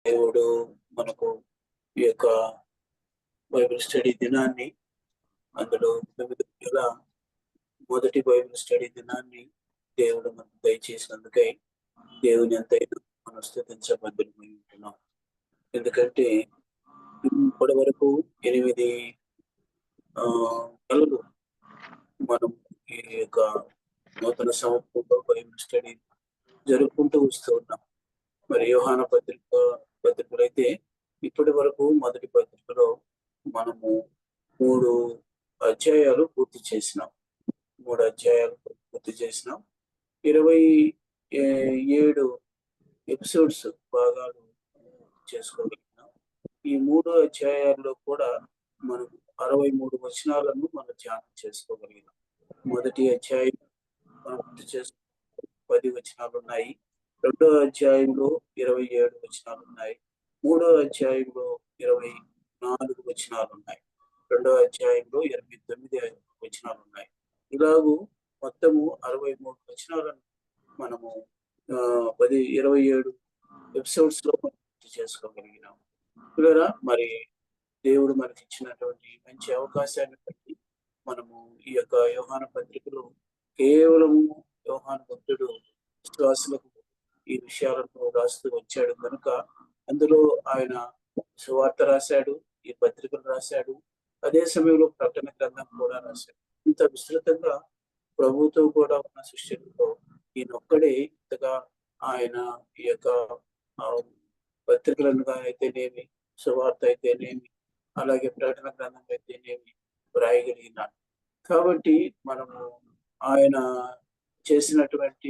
దేవుడు మనకు ఈ యొక్క బైబిల్ స్టడీ దినాన్ని, అందులో మొదటి బైబిల్ స్టడీ దినాన్ని దేవుడు మనకు దయచేసినందుకై దేవుని ఎంతైనా మనం స్తుతించబద్ధులమై ఉంటున్నాం. ఎందుకంటే ఇప్పటి వరకు 8 నెలలు మనం ఈ యొక్క నూతన సంవత్సరంలో బైబిల్ స్టడీ జరుపుకుంటూ వస్తూ ఉన్నాం. మరి యోహాను పత్రికలు అయితే ఇప్పటి వరకు మొదటి పత్రికలో మనము 3 అధ్యాయాలు పూర్తి చేసినాం. 3 అధ్యాయాలు పూర్తి చేసినాం. 27 ఎపిసోడ్స్ భాగాలు చేసుకోగలిగినాం. ఈ 3 అధ్యాయాల్లో కూడా మనం 63 వచనాలను మనం ధ్యానం చేసుకోగలిగినాం. మొదటి అధ్యాయం మనం పూర్తి చేసుకున్న 10 వచనాలు ఉన్నాయి. రెండో అధ్యాయంలో 27 వచనాలు ఉన్నాయి. మూడో అధ్యాయంలో 24 వచనాలు ఉన్నాయి. రెండో అధ్యాయంలో 29 వచనాలు ఉన్నాయి. ఇలాగూ మొత్తము 63 వచనాలను మనము 27 ఎపిసోడ్స్ లో మనం పూర్తి చేసుకోగలిగినాం. పిల్లరా, మరి దేవుడు మనకి ఇచ్చినటువంటి మంచి అవకాశాన్ని బట్టి మనము ఈ యొక్క యోహాను పత్రికలు కేవలము యోహాను భక్తుడు విశ్వాసులకు ఈ విషయాలను రాస్తూ వచ్చాడు కనుక అందులో ఆయన సువార్త రాశాడు, ఈ పత్రికలు రాశాడు, అదే సమయంలో ప్రకటన గ్రంథం కూడా రాశాడు. ఇంత విస్తృతంగా ప్రభుతో కూడా ఉన్న శిష్యులతో ఈయనొక్కడే ఇంతగా ఆయన ఈ యొక్క పత్రికలను అయితేనేమి, సువార్త అయితేనేమి, అలాగే ప్రకటన గ్రంథం అయితేనేమి వ్రాయగలిగినాడు. కాబట్టి మనము ఆయన చేసినటువంటి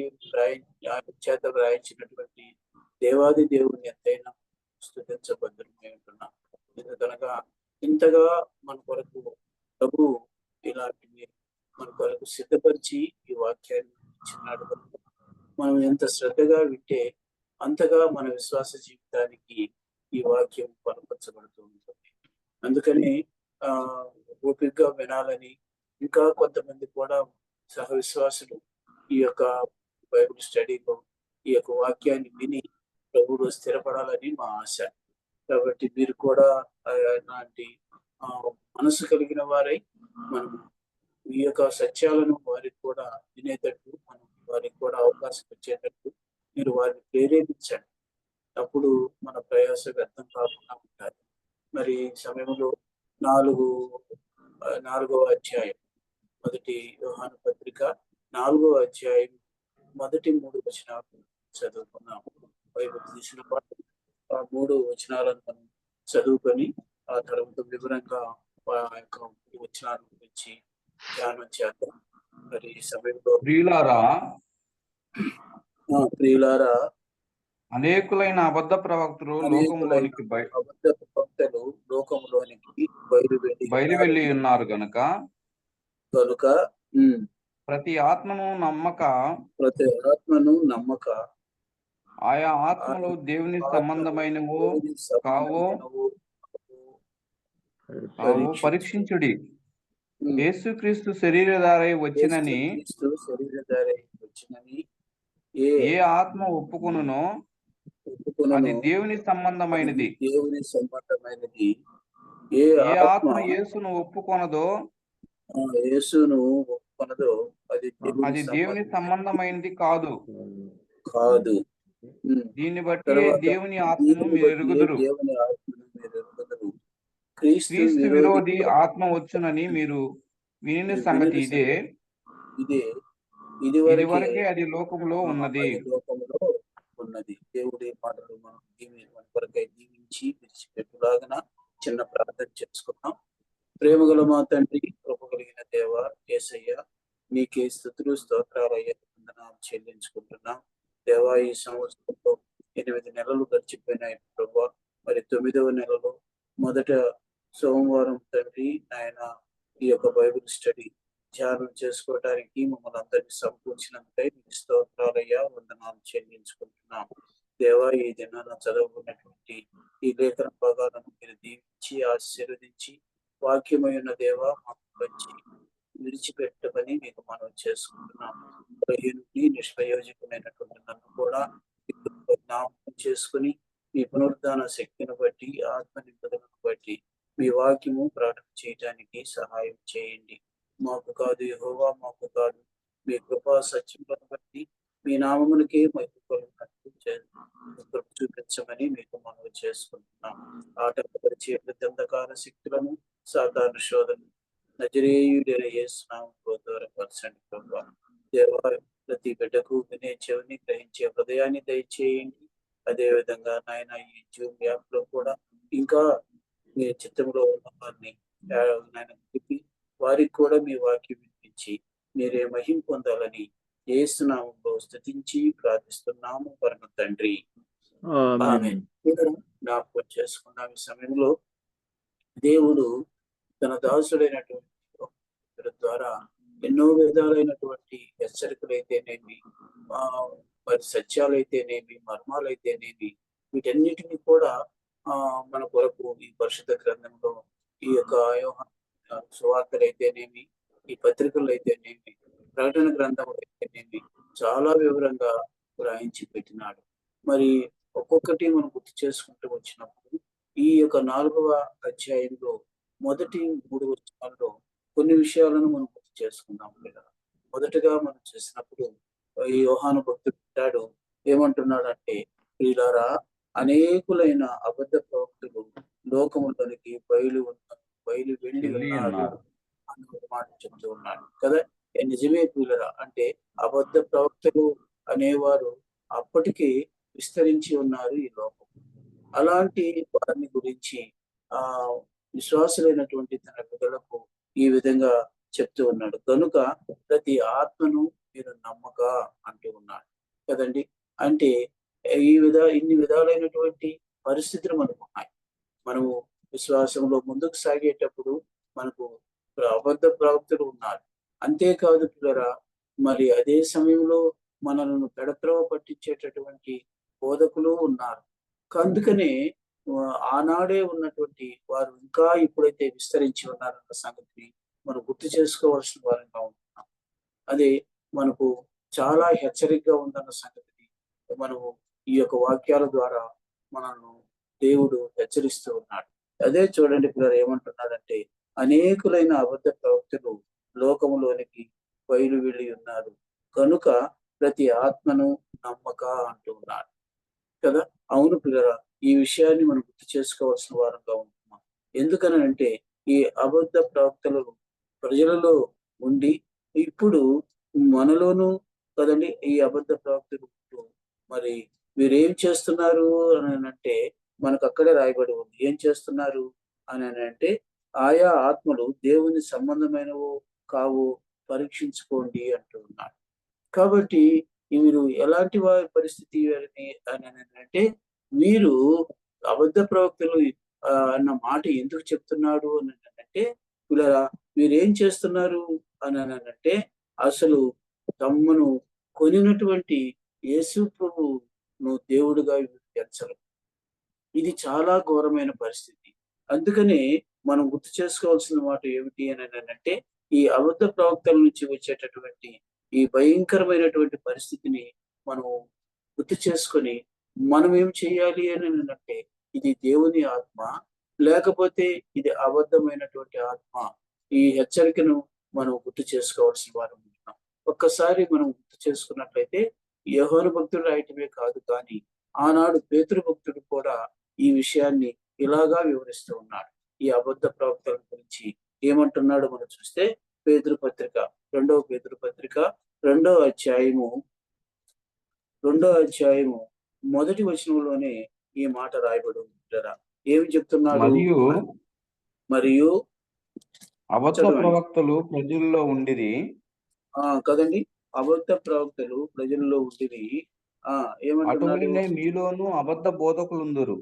ఆయన చేత వ్రాయించినటువంటి దేవాది దేవుని ఎంతైనా స్తుతించబద్ధులమై ఉంటున్నాం. ఎందుకనగా ఇంతగా మన కొరకు ప్రభు ఇలాంటివి మన కొరకు సిద్ధపరిచి ఈ వాక్యాన్ని ఇచ్చినాడు. మనం ఎంత శ్రద్ధగా వింటే అంతగా మన విశ్వాస జీవితానికి ఈ వాక్యం బలపరచబడుతూ ఉంటుంది. అందుకని ఓపికగా వినాలని, ఇంకా కొంతమంది కూడా సహ విశ్వాసులు ఈ యొక్క బైబిల్ స్టడీలో ఈ యొక్క వాక్యాన్ని విని ప్రభువులో స్థిరపడాలని మా ఆశ. కాబట్టి మీరు కూడా అలాంటి మనసు కలిగిన వారై మనం ఈ యొక్క సత్యాలను వారికి కూడా వినేటట్టు, మనం వారికి కూడా అవకాశం వచ్చేటట్టు మీరు వారిని ప్రేరేపించండి. అప్పుడు మన ప్రయాస వ్యర్థం కాకుండా ఉంటారు. మరి సమయంలో 4వ అధ్యాయం, మొదటి యోహాను పత్రిక 4వ అధ్యాయం మొదటి 3 వచనాలు చదువుకున్నాము. బైబిల్ తీసిన పాటు ఆ 3 వచనాలను మనం చదువుకొని ఆ తర్వాత వివరంగా ఆ యొక్క వచనాల గురించి ధ్యానం చేద్దాం. మరి ఈ సమయంలో ప్రియులారా, అనేకులైన అబద్ధ ప్రవక్తలు లోకంలోనికి బయలువెళ్ళి ఉన్నారు కనుక ప్రతి ఆత్మను నమ్మక ఆయా ఆత్మలు దేవుని సంబంధమైనవో కావో పరీక్షించుడి. యేసుక్రీస్తు శరీరధారై వచ్చినని ఏ ఆత్మ ఒప్పుకొనునో అది దేవుని సంబంధమైనది. ఏ ఆత్మ యేసును ఒప్పుకొనదో అది దేవుని సంబంధమైనది కాదు. దీన్ని బట్టి దేవుని ఆత్మను మీరు ఎరుగుదురు. క్రీస్తు విరోధి ఆత్మ వచ్చునని మీరు విని సంగతి ఇదివరకే అది లోకంలో ఉన్నది. దేవుడి మాటలు మనం మన కొరకై దీవించి విడిచిపెట్టులాగన చిన్న ప్రార్థన చేసుకున్నాం. ప్రేమగల మా తండ్రి, కృప కలిగిన దేవ యేసయ్య, నీకే స్తుతులు స్తోత్రాలయ్య వందనాలు చెల్లించుకుంటున్నాం. దేవా, ఈ సంవత్సరంలో 8 నెలలు గడిచిపోయినాయి ప్రభా. మరి 9వ నెలలో మొదట సోమవారం తండ్రి ఆయన ఈ యొక్క బైబిల్ స్టడీ ధ్యానం చేసుకోవడానికి మమ్మల్ని అందరినీ సమకూర్చినందుకై మీకు స్తోత్రాలయ్యా వందనాలు చెల్లించుకుంటున్నాం. దేవా, ఈ దినాన చదువుకున్నటువంటి ఈ లేఖన భాగాలను మీరు దీవించి ఆశీర్వదించి వాక్యమైన దేవా మాకు వచ్చి విడిచిపెట్టమని మీకు మనం చేసుకుంటున్నాం. నిష్ప్రయోజకమైనటువంటి నన్ను కూడా జ్ఞాపకం చేసుకుని మీ పునరుద్ధాన శక్తిని బట్టి, ఆత్మ నింపుదలను బట్టి మీ వాక్యము ప్రకటన చేయటానికి సహాయం చేయండి. మాకు కాదు యెహోవా, మాకు కాదు, మీ కృపా సత్యములను బట్టి మీ నామమునికే మహిమ కలుగునట్లు కృప చూపించమని మీకు మనవి చేసుకుంటున్నాం. ఆటంకపరిచే ప్రతి అంధకార శక్తులను, సాతాను శోధన నజరేయుడైన యేసు నామములో దూరపరచండి ప్రభువా. దేవా, ప్రతి బిడ్డకు వినే చెవిని, గ్రహించే హృదయాన్ని దయచేయండి. అదే విధంగా నాయన ఈ జూమ్ యాప్ లో కూడా ఇంకా మీ చిత్తంలో ఉన్న వారిని నాయన తిప్పి వారికి కూడా మీ వాక్యం వినిపించి మీరే మహిమ పొందాలని యేసు నామములో స్తుతించి ప్రార్థిస్తున్నాము పరమ తండ్రి. ఆమేన్. జ్ఞాపకం చేసుకున్నాం ఈ సమయంలో దేవుడు తన దాసుడైనటువంటి ద్వారా ఎన్నో విధాలైనటువంటి హెచ్చరికలైతేనేమి, మరి సత్యాలైతేనేమి, మర్మాలైతేనేమి, వీటన్నిటిని కూడా మన కొరకు ఈ పరిశుద్ధ గ్రంథంలో ఈ యొక్క సువార్తలైతేనేమి, ఈ పత్రికలు అయితేనేమి, ప్రకటన గ్రంథం అయితేనేమి చాలా వివరంగా రాయించి పెట్టినాడు. మరి ఒక్కొక్కటి మనం గుర్తు చేసుకుంటూ వచ్చినప్పుడు ఈ యొక్క 4వ అధ్యాయంలో మొదటి 3 వచనాల్లో కొన్ని విషయాలను మనం గుర్తు చేసుకుందాం కదా. మొదటగా మనం చేసినప్పుడు ఈ యోహాను భక్తుడు అంటాడు, ఏమంటున్నాడంటే, ప్రియులారా, అనేకులైన అబద్ధ ప్రవక్తలు లోకములోనికి బయలు వెళ్ళి ఉన్నారు అని ఒక మాట చెప్తూ ఉన్నాడు కదా. నిజమే ప్రియులారా, అంటే అబద్ధ ప్రవక్తలు అనేవారు అప్పటికి విస్తరించి ఉన్నారు ఈ లోకం. అలాంటి వారిని గురించి విశ్వాసులైనటువంటి తన బిడ్డలకు ఈ విధంగా చెప్తూ ఉన్నాడు. కనుక ప్రతి ఆత్మను మీరు నమ్మక అంటూ ఉన్నాడు కదండి. అంటే ఇన్ని విధాలైనటువంటి పరిస్థితులు మనకు ఉన్నాయి. మనము విశ్వాసంలో ముందుకు సాగేటప్పుడు మనకు అబద్ధ ప్రవక్తలు ఉన్నారు. అంతేకాదు పిల్లరా, మరి అదే సమయంలో మనలను పెడత్రవ పట్టించేటటువంటి బోధకులు ఉన్నారు. అందుకనే ఆనాడే ఉన్నటువంటి వారు ఇంకా ఇప్పుడైతే విస్తరించి ఉన్నారన్న సంగతిని మనం గుర్తు చేసుకోవాల్సిన వారంగా ఉంటున్నాం. అదే మనకు చాలా హెచ్చరికగా ఉందన్న సంగతిని మనము ఈ యొక్క వాక్యాల ద్వారా మనల్ని దేవుడు హెచ్చరిస్తూ ఉన్నాడు. అదే చూడండి పిల్లలు ఏమంటున్నాడంటే, అనేకులైన అబద్ధ ప్రవక్తలు లోకములోనికి బయలు వెళ్ళి ఉన్నారు కనుక ప్రతి ఆత్మను నమ్మక అంటూ ఉన్నాడు కదా. అవును పిల్లరా, ఈ విషయాన్ని మనం గుర్తు చేసుకోవాల్సిన వారంగా ఉంటున్నాం. ఎందుకనంటే ఈ అబద్ధ ప్రవక్తలు ప్రజలలో ఉండి ఇప్పుడు మనలోనూ కదండి ఈ అబద్ధ ప్రవక్తలు మరి వీరేం చేస్తున్నారు అని అంటే మనకు అక్కడే రాయబడి ఉంది. ఏం చేస్తున్నారు అని అంటే, ఆయా ఆత్మలు దేవుని సంబంధమైనవో కావు పరీక్షించుకోండి అంటూ ఉన్నాడు. కాబట్టి మీరు ఎలాంటి వారి పరిస్థితి అని అంటే, మీరు అబద్ధ ప్రవక్తలు అన్న మాట ఎందుకు చెప్తున్నాడు అని అంటే, ఇలా మీరేం చేస్తున్నారు అని అంటే, అసలు తమ్మును కొనినటువంటి యేసు ప్రభువును దేవుడుగా ఎంచరు. ఇది చాలా ఘోరమైన పరిస్థితి. అందుకనే మనం గుర్తు చేసుకోవాల్సిన మాట ఏమిటి అని అంటే, ఈ అబద్ధ ప్రవక్తల నుంచి వచ్చేటటువంటి ఈ భయంకరమైనటువంటి పరిస్థితిని మనం గుర్తు చేసుకొని మనం ఏం చేయాలి అని అంటే, ఇది దేవుని ఆత్మ లేకపోతే ఇది అబద్ధమైనటువంటి ఆత్మ, ఈ హెచ్చరికను మనం గుర్తు చేసుకోవాల్సిన వారు ఉంటున్నాం. ఒక్కసారి మనం గుర్తు చేసుకున్నట్లయితే యోహాను భక్తుడు రాయటమే కాదు, కానీ ఆనాడు పేతురు భక్తుడు కూడా ఈ విషయాన్ని ఇలాగా వివరిస్తూ ఉన్నాడు. ఈ అబద్ధ ప్రవక్తల గురించి ఏమంటున్నాడు మనం చూస్తే, పేతురు పత్రిక 2వ పేతురు పత్రిక 2వ అధ్యాయము మొదటి వచనంలోనే ఈ మాట రాయబడి ఉంది. ఏమి చెప్తున్నాడు? మరియు అబద్ధ ప్రవక్తలు ప్రజల్లో ఉండిరి కదండి, అబద్ధ ప్రవక్తలు ప్రజల్లో ఉండిరి. అటువలనే మీలోను అబద్ధ బోధకులుందురు.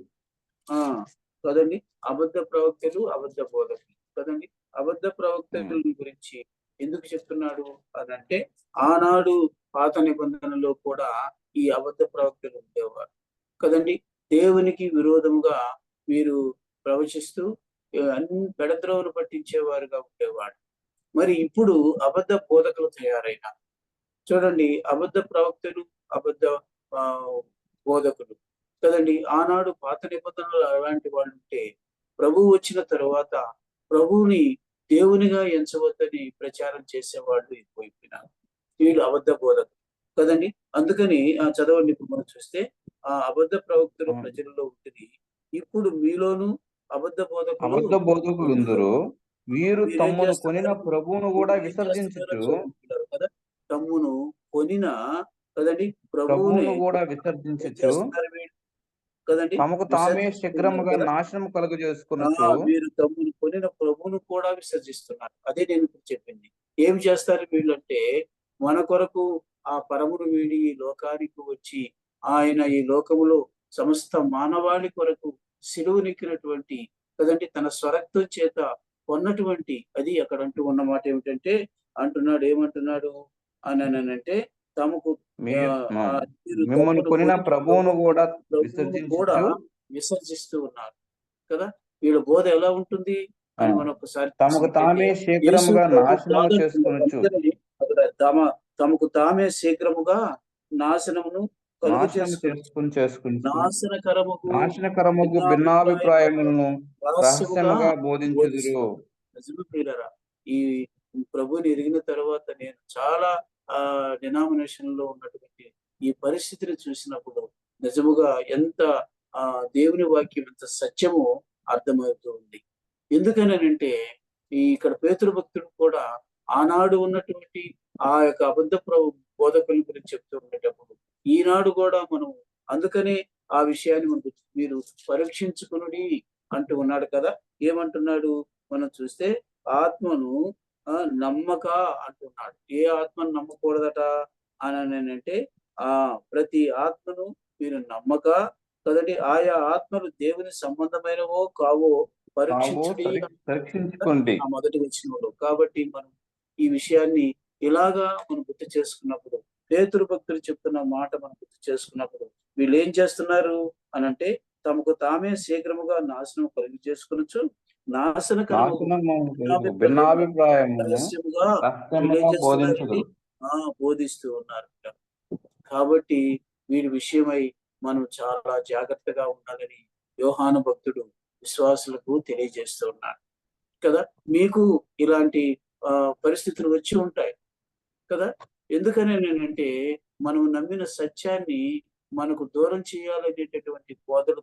కదండి, అబద్ధ ప్రవక్తలు, అబద్ధ బోధకులు కదండి. అబద్ధ ప్రవక్తల గురించి ఎందుకు చెప్తున్నాడు అని అంటే, ఆనాడు పాత నిబంధనలో కూడా ఈ అబద్ధ ప్రవక్తలు ఉండేవారు కదండి. దేవునికి విరోధముగా వీరు ప్రవచిస్తూ అన్ని పెడద్రోవలు పట్టించేవారుగా ఉండేవాడు. మరి ఇప్పుడు అబద్ధ బోధకులు తయారైనారు. చూడండి, అబద్ధ ప్రవక్తలు, అబద్ధ బోధకులు కదండి. కదండి. ఆనాడు పాత నిబంధనలు అలాంటి వాళ్ళు ఉంటే ప్రభువు వచ్చిన తరువాత ప్రభువుని దేవునిగా ఎంచవద్దని ప్రచారం చేసేవాళ్ళు ఎక్కువైపోయినారు. వీళ్ళు అబద్ధ బోధకులు కదండి. అందుకని చదవండి, ఇప్పుడు మనం చూస్తే ఆ అబద్ధ ప్రవక్తలు అవును. ప్రజల్లో ఉంటుంది. ఇప్పుడు మీలోను అబద్ధ బోధకులు అబద్ధ బోధకులుందురు, వీరు మీరేం తమ్మును కొనిన చేస్తున్నారు? ప్రభువును కూడా వీళ్ళు ఏం చేస్తున్నారో విసర్జించుచు చదువుకుంటారు కదా. తమ్మును కొనిన కదండి ప్రభువుని ప్రభువును కూడా ఏం విసర్జించుచు చేస్తున్నారు వీళ్ళు కదండి, తమకు తామే విసర్జిస్తున్నారు శీఘ్రముగా కదా. నాశనము కలుగజేసుకొనుచు వీరు తమ్మును కొనిన ప్రభువును కూడా విసర్జిస్తున్నారు. అదే నేను ఇప్పుడు చెప్పింది. ఏం చేస్తారు వీళ్ళంటే మన కొరకు ఆ పరమును వీడి ఈ లోకానికి వచ్చి ఆయన ఈ లోకములో సమస్త మానవాళి కొరకు సిలువనెక్కినటువంటి కదండి తన స్వరక్తం చేత కొన్నటువంటి అది అక్కడ అంటూ ఉన్న మాట ఏమిటంటే ఏమంటున్నాడు అని అంటే తమకు మీరు ఆ మీరు మిమ్మల్ని తమ్మును కొనిన కొనిన ప్రభువును కూడా ప్రభువును కూడా విసర్జించుచు విసర్జిస్తూ ఉన్నారు కదా. వీళ్ళ బోధ ఎలా ఉంటుంది ఆ, అని మనం ఒకసారి తమకు చూసినట్లయితే తామే యేసు శీఘ్రముగా ప్రభు నాశనము బాధ చేసుకొనుచు అందుకని అక్కడ తమకు తామే శీఘ్రముగా నాశనమును కలుగు నాశనము చేసుకొని చేసుకొనుచు నాశనకరముగు నాశనకరముగు భిన్నాభిప్రాయములను భిన్నాభిప్రాయములను రహస్యముగా రహస్యముగా బోధించుదురు. బోధిస్తున్నారు. నిజమే ప్రియులారా, ఈ ప్రభుని ఎరిగిన తర్వాత నేను చాలా డినామినేషన్ లో ఉన్నటువంటి ఈ పరిస్థితిని చూసినప్పుడు నిజముగా ఎంత దేవుని వాక్యం ఎంత సత్యమో అర్థమవుతూ ఉంది. ఎందుకనంటే ఇక్కడ పేతురు భక్తుడు కూడా ఆనాడు ఉన్నటువంటి ఆ యొక్క అబద్ధ బోధకుల గురించి చెప్తూ ఉండేటప్పుడు ఈనాడు కూడా మనం అందుకనే ఆ విషయాన్ని మనకు మీరు పరీక్షించుకునుడి అంటూ ఉన్నాడు కదా. ఏమంటున్నాడు మనం చూస్తే ఆత్మను నమ్మక అంటున్నాడు. ఏ ఆత్మను నమ్మకూడదట అని అంటే ప్రతి ఆత్మను మీరు నమ్మక కదండి ఆయా ఆత్మలు దేవుని సంబంధమైనవో కావో పరీక్షించుడి పరీక్షించుకోండి. ఆ మొదటి వచనంలో. కాబట్టి మనం ఈ విషయాన్ని ఇలాగా మనం గుర్తు చేసుకున్నప్పుడు పేతురు భక్తులు చెప్తున్న మాట మనం గుర్తు చేసుకున్నప్పుడు వీళ్ళు ఏం చేస్తున్నారు అనంటే తమకు తామే శీఘ్రముగా నాశనం కలిగి చేసుకొనొచ్చు నాశనకరము భిన్నాభిప్రాయమును రహస్యముగా వీళ్ళు ఏం రహస్యముగా చేస్తున్నారండి బోధించుదురు. బోధిస్తూ ఉన్నారు. కాబట్టి వీరి విషయమై మనం చాలా జాగ్రత్తగా ఉండాలని యోహాను భక్తుడు విశ్వాసులకు తెలియజేస్తూ ఉన్నాడు కదా. మీకు ఇలాంటి పరిస్థితులు వచ్చి ఉంటాయి కదా. ఎందుకని నేనంటే మనం నమ్మిన సత్యాన్ని మనకు దూరం చేయాలనేటటువంటి బోధకులు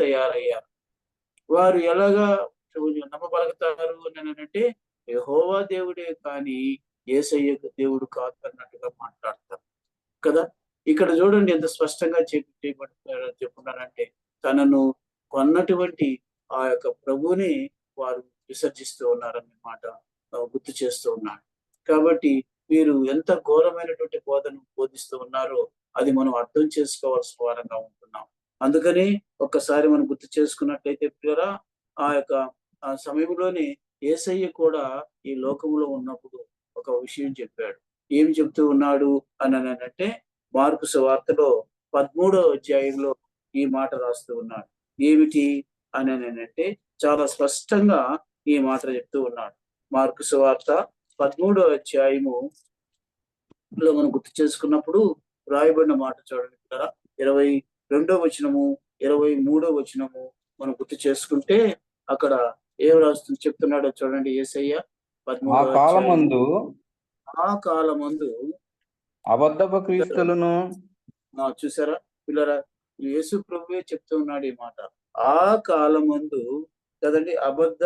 తయారయ్యారు. వారు ఎలాగా నమ్మబలుగుతారు అని అంటే యెహోవా దేవుడే కానీ యేసయ్య దేవుడు కాదు అన్నట్టుగా మాట్లాడతారు కదా. ఇక్కడ చూడండి ఎంత స్పష్టంగా చెప్పున్నారంటే తనను కొన్నటువంటి ఆ యొక్క ప్రభువుని వారు విసర్జిస్తూ ఉన్నారన్నమాట గుర్తు చేస్తూ ఉన్నాడు. కాబట్టి వీరు ఎంత ఘోరమైనటువంటి బోధను బోధిస్తూ ఉన్నారో అది మనం అర్థం చేసుకోవాల్సిన వారంగా ఉంటున్నాం. అందుకని ఒక్కసారి మనం గుర్తు చేసుకున్నట్లయితే ప్రియరా ఆ యొక్క సమయంలోనే యేసయ్య కూడా ఈ లోకంలో ఉన్నప్పుడు ఒక విషయం చెప్పాడు. ఏమి చెప్తూ ఉన్నాడు అని అంటే మార్కు సువార్తలో 13వ అధ్యాయంలో ఈ మాట రాస్తూ ఉన్నాడు. ఏమిటి అని అంటే చాలా స్పష్టంగా ఈ మాట చెప్తూ ఉన్నాడు. మార్కు సువార్త 13వ అధ్యాయము లో మనం గుర్తు చేసుకున్నప్పుడు రాయబడిన మాట చూడండి కదా. 22వ వచనము 23వ వచనము మనం గుర్తు చేసుకుంటే అక్కడ ఏం రాస్తుంది చెప్తున్నాడో చూడండి. యేసయ్య 13వ అధ్యాయము ఆ కాలమందు అబద్ధపు క్రీస్తులను చూసారా పిల్లరా, యేసు ప్రభువే చెప్తూ ఉన్నాడు ఈ మాట. ఆ కాలమందు కదండి అబద్ధ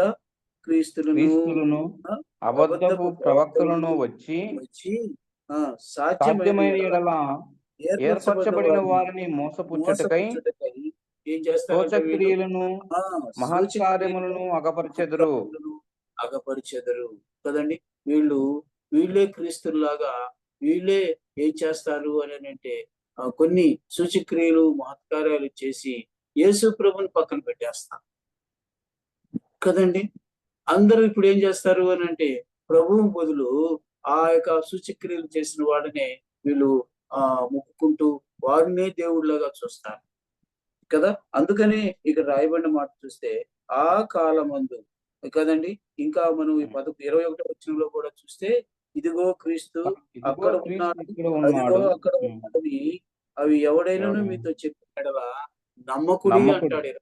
క్రీస్తులను అబద్ధపు ప్రవక్తలను వచ్చి సాధ్యమైన యెడల ఏర్పరచబడిన వారిని మోసపుచ్చుటకై ఏం చేస్తారంటే సూచక్రియలను మహత్కార్యములను అగపరిచెదరు కదండి. వీళ్ళే క్రీస్తులాగా వీళ్ళే ఏం చేస్తారు అని అంటే కొన్ని సూచక్రియలు మహత్కార్యాలు చేసి యేసు ప్రభుని పక్కన పెట్టేస్తారు కదండి. అందరూ ఇప్పుడు ఏం చేస్తారు అని అంటే ప్రభువు బదులు ఆ యొక్క సూచక్రియలు చేసిన వాడినే వీళ్ళు మొక్కుకుంటూ వాడినే దేవుడిలాగా చూస్తారు కదా. అందుకని ఇక్కడ రాయబడిన మాట చూస్తే ఆ కాలమందు కదండి. ఇంకా మనం ఈ 21వ వచనంలో కూడా చూస్తే ఇదిగో క్రీస్తు అక్కడ ఉన్నాడు, అదిగో అక్కడ ఉన్నాడని అవి ఎవడైనాను ఎవరు? మీతో చెప్పిన యెడల నమ్మకుడి నమ్మకుడు. అంటాడు.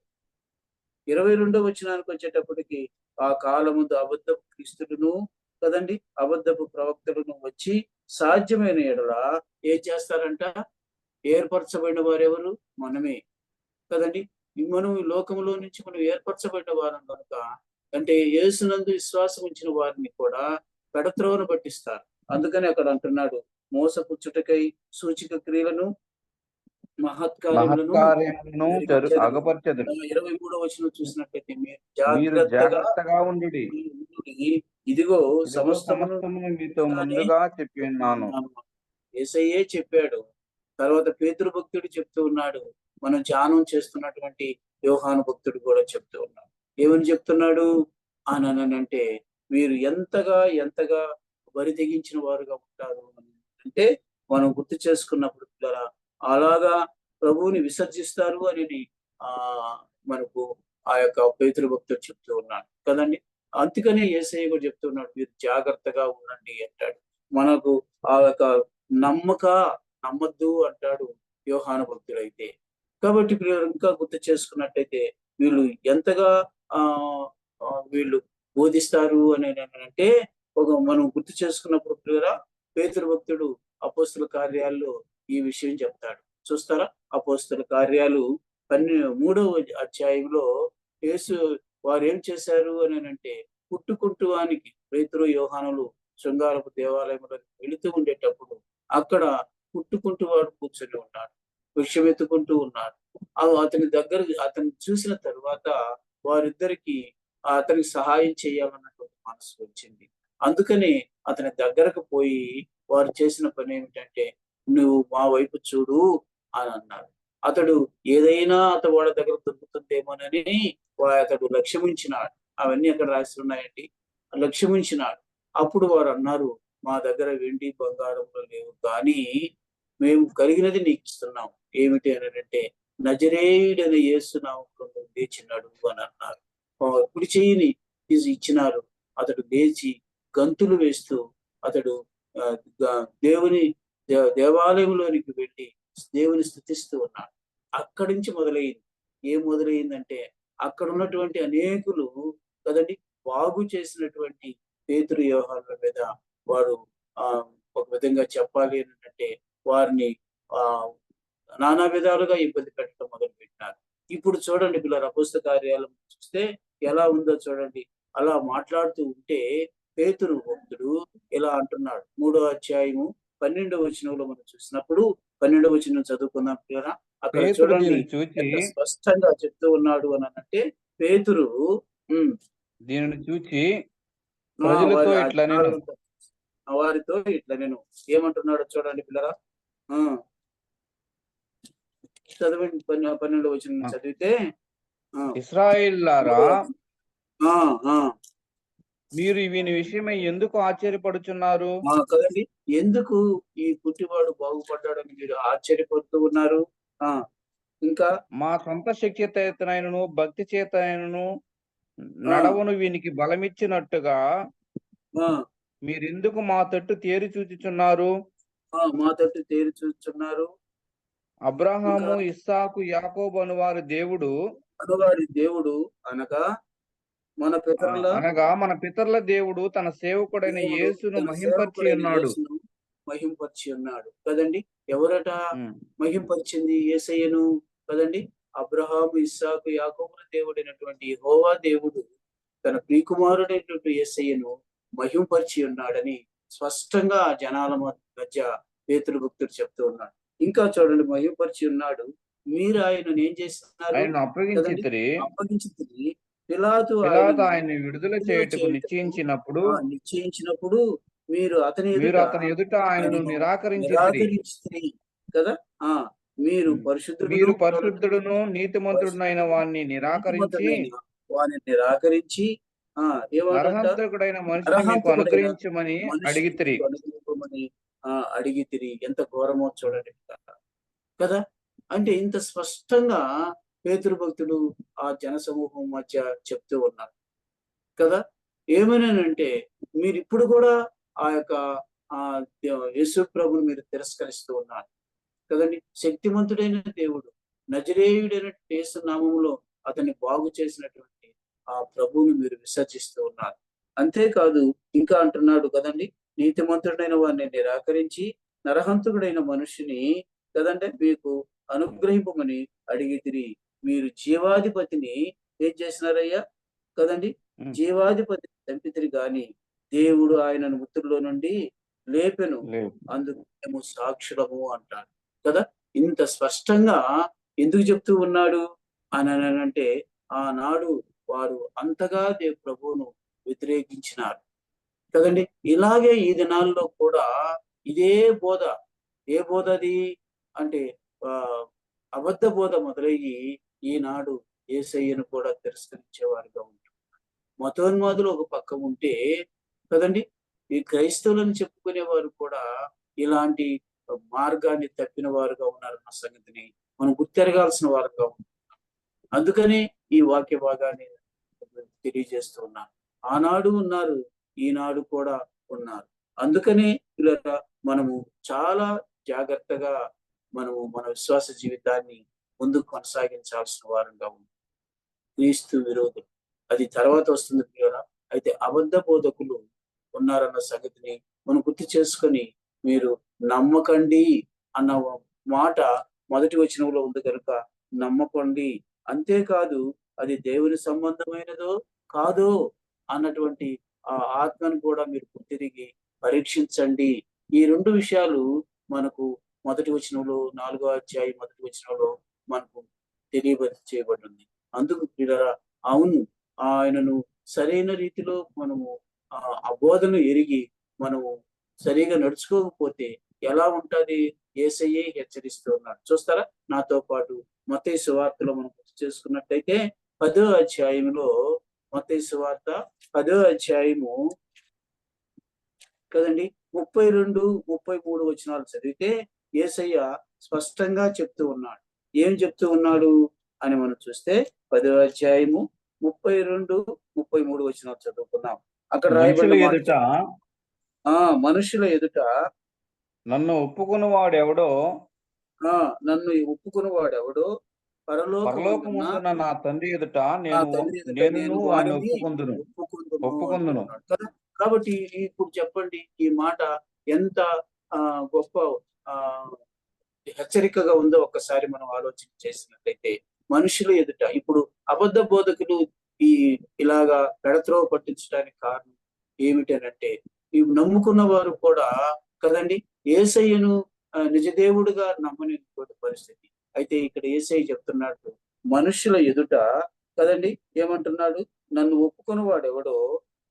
22వ వచనానికి వచ్చేటప్పటికి ఆ కాలముందు అబద్ధపు క్రీస్తులను కదండి, అబద్ధపు ప్రవక్తలను వచ్చి సాధ్యమైన యెడల ఏం చేస్తారంట? ఏర్పరచబడిన వారెవరు? మనమే కదండి. మనం ఈ లోకంలో నుంచి మనం ఏర్పరచబడిన వారం కనుక, అంటే యేసునందు విశ్వాసం ఉంచిన వారిని కూడా పెడత్రోవన పట్టిస్తారు. అందుకని అక్కడ అంటున్నాడు, మోసపుచ్చుటకై సూచక క్రియలను మహత్కార్యములను మహత్కార్యములను జరిగించెదరు. అగపరచెదరు. 23వ వచనం చూసినట్లయితే మీరు మీరు జాగ్రత్తగా జాగ్రత్తగా ఉండుడి. ఉండుడి. ఇదిగో ఇదిగో సమస్తమును సమస్తమును మీతో ముందుగానే ముందుగా చెప్పి చెప్పి ఉన్నాను. ఉన్నాను. యేసయ్యే చెప్పాడు. తర్వాత పేతురు భక్తుడు చెప్తూ ఉన్నాడు. మనం ధ్యానం చేస్తున్నటువంటి యోహాను భక్తుడు కూడా చెప్తూ ఉన్నాడు. ఏమని చెప్తున్నాడు అననంటే, మీరు ఎంతగా బరి తెగించిన వారుగా ఉంటారు అని అంటే, మనం గుర్తు చేసుకున్నప్పుడు పిల్లరా, అలాగా ప్రభువుని విసర్జిస్తారు అనేది మనకు ఆ యొక్క పేతురు భక్తుడు చెప్తూ ఉన్నాడు కదండి. అందుకనే యేసయ్య కూడా చెప్తున్నాడు, మీరు జాగ్రత్తగా ఉండండి అంటాడు. మనకు ఆ యొక్క నమ్మక నమ్మద్దు అంటాడు యోహాను భక్తుడైతే. కాబట్టి ప్రియులారా, ఇంకా గుర్తు చేసుకున్నట్టయితే వీళ్ళు ఎంతగా వీళ్ళు బోధిస్తారు అని అంటే, మనం గుర్తు చేసుకున్నప్పుడు ప్రియులారా, పేతురు భక్తుడు అపోస్తుల కార్యాల్లో ఈ విషయం చెప్తాడు. చూస్తారా? అపోస్తుల కార్యాలు 13వ అధ్యాయంలో యేసు వారేం చేశారు అనంటే, పుట్టుకుంటువానికి పేతురు, యోహానులు శృంగారపు దేవాలయంలోకి వెళుతూ ఉండేటప్పుడు అక్కడ పుట్టుకుంటూ వాడు కూర్చొని ఉన్నాడు. భిక్షం ఎత్తుకుంటూ ఉన్నాడు. అతన్ని చూసిన తరువాత వారిద్దరికి అతనికి సహాయం చేయాలన్నటువంటి మనసు వచ్చింది. అందుకని అతని దగ్గరకు పోయి వారు చేసిన పని ఏమిటంటే, నువ్వు మా వైపు చూడు అని అన్నారు. అతడు ఏదైనా వాళ్ళ దగ్గర దొరుకుతుందేమోనని అతడు లక్ష్యముంచినాడు. అవన్నీ అక్కడ రాసి ఉన్నాయండి. లక్ష్యముంచినాడు. అప్పుడు వారు అన్నారు, మా దగ్గర వెండి బంగారంలో లేవు, కానీ మేము కలిగినది నీకు ఇస్తున్నాం. ఏమిటి అనంటే, నజరేయుడైన యేసు నామములో లేచి నడువు అని అన్నారు. కుడి చెయ్యిని ఇచ్చినారు. అతడు లేచి గంతులు వేస్తూ అతడు దేవుని దేవాలయంలోనికి వెళ్ళి దేవుని స్తుతిస్తూ ఉన్నాడు. అక్కడి నుంచి మొదలైంది. ఏం మొదలైందంటే, అక్కడ ఉన్నటువంటి అనేకులు కదండి, బాగు చేసినటువంటి పేతురు, యోహానుల మీద వారు ఒక విధంగా చెప్పాలి అంటే వారిని నానా విధాలుగా ఇబ్బంది పెట్టడం మొదలుపెట్టినారు. ఇప్పుడు చూడండి పిల్లలు, అపోస్తల కార్యాలు చూస్తే ఎలా ఉందో చూడండి. అలా మాట్లాడుతూ ఉంటే పేతురు భక్తుడు ఇలా అంటున్నాడు. 3వ అధ్యాయము 12వ వచనంలో మనం చూసినప్పుడు, 12వ వచనం చదువుకుందాం పిల్లరా. అక్కడ పేతురు చూడండి దీనిని చూచి ఎంత స్పష్టంగా చెప్తూ ఉన్నాడు అని అంటే, పేతురు దీనిని చూచి ప్రజలతో ఇట్లా నేను వారితో ఇట్లా నేను ఏమంటున్నాడో చూడండి పిల్లరా. చదవండి, 12వ వచనం చదివితే, ఇశ్రాయేలులారా, మీరు వీని విషయమై ఎందుకు ఆశ్చర్యపడుచున్నారు? కదండి, ఎందుకు ఈ పుట్టివాడు బాగుపడ్డాడని మీరు ఆశ్చర్యపడుతూ ఉన్నారు? ఇంకా మా సొంత శక్తి చేతనైనను భక్తి చేతనైనను నడవను వీనికి బలమిచ్చినట్టుగా మీరెందుకు మా తట్టు తేరి చూచుచున్నారు? మా తట్టు తేరి చూచుచున్నారు. అబ్రహాము, ఇస్సాకు, యాకోబు అనువారి దేవుడు అనగా మన పితరుల దేవుడు తన సేవకుడైన యేసును మహింపరిచి ఉన్నాడు కదండి. ఎవరట మహింపరిచింది యేసయ్యను? కదండి, అబ్రహాము, ఇస్సాకు, యాకోబుల దేవుడైనటువంటి యెహోవా దేవుడు తన ప్రియకుమారుడైనటువంటి యేసయ్యను మహింపరిచి ఉన్నాడని స్పష్టంగా జనాల మధ్య పేతురు భక్తుడు చెప్తూ ఉన్నాడు. ఇంకా చూడండి, మహింపరిచి ఉన్నాడు. మీరు ఆయనను ఏం చేస్తున్నారు? అప్పగించితిరి. పిలాతు ఆయన్ని విడుదల చేయుటకు నిశ్చయించినప్పుడు మీరు అతని ఎదుట ఆయనను నిరాకరించితిరి కదా. మీరు పరిశుద్ధుడును నీతిమంతుడునైన వాణ్ణి నిరాకరించి నరహంతకుడైన మనిషిని మీకు అనుగ్రహించమని అడిగితిరి. ఎంత ఘోరమో చూడండి కదా. అంటే ఇంత స్పష్టంగా పేతురు భక్తుడు ఆ జన సమూహం మధ్య చెప్తూ ఉన్నారు కదా. ఏమనంటే, మీరు ఇప్పుడు కూడా ఆ యొక్క యేసు ప్రభుని మీరు తిరస్కరిస్తూ ఉన్నారు. కదండి. శక్తిమంతుడైన దేవుడు, నజరేయుడైన యేసు నామములో అతన్ని బాగు చేసినటువంటి ఆ ప్రభువుని మీరు విసర్జిస్తూ ఉన్నారు. అంతేకాదు ఇంకా అంటున్నాడు కదండి, నీతిమంతుడైన వారిని నిరాకరించి నరహంతకుడైన మనుషుని కదంటే మీకు అనుగ్రహింపమని అడిగితిరి. మీరు జీవాధిపతిని ఏం చేసినారయ్యా కదండి, ఉమ్, జీవాధిపతి చంపితిరి గాని దేవుడు ఆయనను మృతుల్లో నుండి లేపెను, లేవు. అందుకు మేము సాక్షులము అంటాడు కదా. ఇంత స్పష్టంగా ఎందుకు చెప్తూ ఉన్నాడు అని అంటే ఆనాడు వారు అంతగా ప్రభువును వ్యతిరేకించినారు కదండి. ఇలాగే ఈ దినాల్లో కూడా ఇదే బోధ, ఏ బోధ అది అంటే ఆ అబద్ధ బోధ మొదలయ్యి ఈనాడు యేసయ్యను కూడా తిరస్కరించేవారుగా ఉంటారు. మతోన్మాదులు ఒక పక్క ఉంటే కదండి, ఈ క్రైస్తవులను చెప్పుకునే వారు కూడా ఇలాంటి మార్గాన్ని తప్పిన వారుగా ఉన్నారన్న సంగతిని మనం గుర్తెరగాల్సిన వారుగా ఉన్నాం. అందుకని ఈ వాక్య భాగాన్ని తెలియజేస్తూ ఉన్నాను. ఆనాడు ఉన్నారు, ఈనాడు కూడా ఉన్నారు. అందుకని ఇలా మనము చాలా జాగ్రత్తగా మనము మన విశ్వాస జీవితాన్ని ముందుకు కొనసాగించాల్సిన వారంగా ఉంది. క్రీస్తు విరోధులు అది తర్వాత వస్తుంది కదా. అయితే అబద్ధ బోధకులు ఉన్నారన్న సంగతిని మనం గుర్తు చేసుకొని మీరు నమ్మకండి అన్న మాట మొదటి వచనంలో ఉంది కనుక నమ్మకండి. అంతేకాదు అది దేవుని సంబంధమైనదో కాదో అన్నటువంటి ఆ ఆత్మను కూడా మీరు గుర్తిరిగి పరీక్షించండి. ఈ రెండు విషయాలు మనకు మొదటి వచనంలో 4వ అధ్యాయం మొదటి వచనంలో మనకు చేయబడింది. అందుకు ప్రియులారా, అవును, ఆయనను సరైన రీతిలో మనము ఆ బోధను ఎరిగి మనము సరిగా నడుచుకోకపోతే ఎలా ఉంటది? యేసయ్యే హెచ్చరిస్తూ ఉన్నాడు. చూస్తారా నాతో పాటు మత్తయి సువార్తలో మనం గుర్తు చేసుకున్నట్టయితే 10వ అధ్యాయంలో, మత్తయి సువార్త 10వ అధ్యాయము కదండి 32, 33 వచనాలు చదివితే యేసయ్య స్పష్టంగా చెప్తూ ఉన్నాడు. ఏం చెప్తూ ఉన్నాడు అని మనం చూస్తే 10వ అధ్యాయము 32, 33 వచనాలు చదువుకున్నాం. అక్కడ మనుషుల రాయబడిన మాట ఎదుట మనుషుల ఎదుట నన్ను ఒప్పుకుని వాడెవడో నన్ను ఒప్పుకుని వాడెవడో పరలోకమందున్న పరలోకమందున నా తండ్రి ఎదుట నా తండ్రి ఎదుట నేను వాడిని వారిని ఒప్పుకొందును అంటూ ఉన్నాడు కదా. కాబట్టి ఇప్పుడు చెప్పండి, ఈ మాట ఎంత గొప్ప ఆ హెచ్చరికగా ఉందో ఒక్కసారి మనం ఆలోచన చేసినట్లయితే. మనుషుల ఎదుట ఇప్పుడు అబద్ధ బోధకులు ఈ ఇలాగా పెడత్రోవ పట్టించడానికి కారణం ఏమిటనంటే, ఈ నమ్ముకున్న వారు కూడా కదండి యేసయ్యను నిజదేవుడుగా నమ్మలేనటువంటి పరిస్థితి. అయితే ఇక్కడ యేసయ్య చెప్తున్నాడు, మనుషుల ఎదుట కదండి ఏమంటున్నాడు, నన్ను ఒప్పుకుని వాడు ఎవడో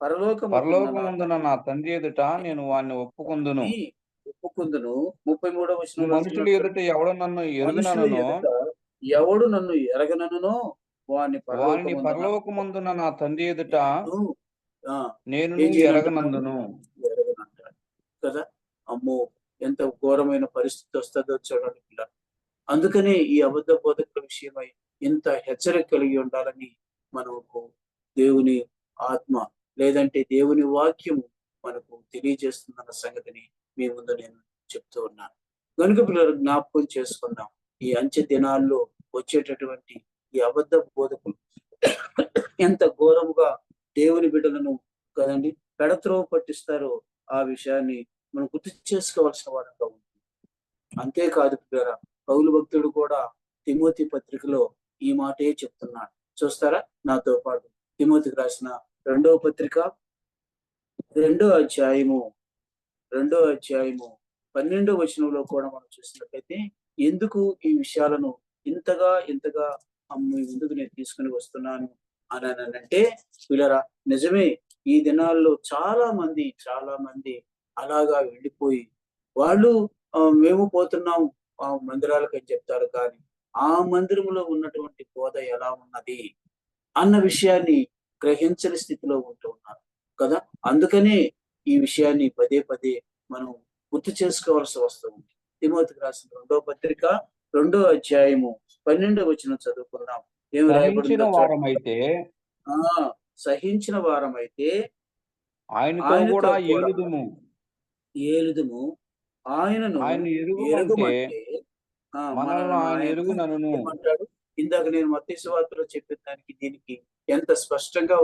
పరలోకమందున నా తండ్రి ఎదుట నేను వాడిని ఒప్పుకొందును. ఒప్పుకుందును. 33వ వచనంలో మనుషుల ఎదుట ఎవడు నన్ను మనుషుల ఎరుగనను ఎదుట ఎవడు నన్ను ఎరగననునో వాని వాని పరలోకమందున నా తండ్రి ఎదుట నేను ఏం ఎరగనందును ఎరగనంటాడు కదా. అమ్మో, ఎంత ఘోరమైన పరిస్థితి వస్తుందో చూడండి పిల్ల. అందుకనే ఈ అబద్ధ బోధకుల విషయమై ఇంత హెచ్చరిక కలిగి ఉండాలని మనకు దేవుని ఆత్మ లేదంటే దేవుని వాక్యము మనకు తెలియజేస్తుందన్న సంగతిని మీ ముందు నేను చెప్తూ ఉన్నాను. కనుక పిల్లలు జ్ఞాపకం చేసుకుందాం, ఈ అంచె దినాల్లో వచ్చేటటువంటి ఈ అబద్ధ బోధకులు ఎంత ఘోరముగా దేవుని బిడ్డలను కదండి పెడత్రోవ పట్టిస్తారో ఆ విషయాన్ని మనం గుర్తు చేసుకోవాల్సిన వారంగా ఉంది. అంతేకాదు పిల్లరా, పౌలు భక్తుడు కూడా తిమోతి పత్రికలో ఈ మాటే చెప్తున్నాడు. చూస్తారా నాతో పాటు తిమోతికి రాసిన 2వ పత్రిక 2వ అధ్యాయము 12వ వచనంలో కూడా మనం చూసినట్లయితే, ఎందుకు ఈ విషయాలను ఇంతగా మీ ముందుకు నేను తీసుకుని వస్తున్నాను అని అంటే పిల్లరా, నిజమే ఈ దినాల్లో చాలా మంది అలాగా వెళ్ళిపోయి వాళ్ళు మేము పోతున్నాం మందిరాలకు అని చెప్తారు, కానీ ఆ మందిరంలో ఉన్నటువంటి బోధ ఎలా ఉన్నది అన్న విషయాన్ని గ్రహించని స్థితిలో ఉంటూ ఉన్నారు కదా. అందుకనే ఈ విషయాన్ని పదే మనం గుర్తు చేసుకోవాల్సి వస్తుంది. తిమోతికి రాసిన 2వ పత్రిక 2వ అధ్యాయము 12వ వచనం చదువుకున్నాం. ఏమి రాయబడిందో వారమైతే సహించిన వారమైతే ఆయనతో కూడా ఏలుదుము ఆయనను ఎరుగుమంటే మనలను ఆయన ఆయన ఎరుగునను. ఏమంటాడు? ఇందాక నేను మత్తయి సువార్తలో చెప్పిన దానికి దీనికి ఎంత స్పష్టంగా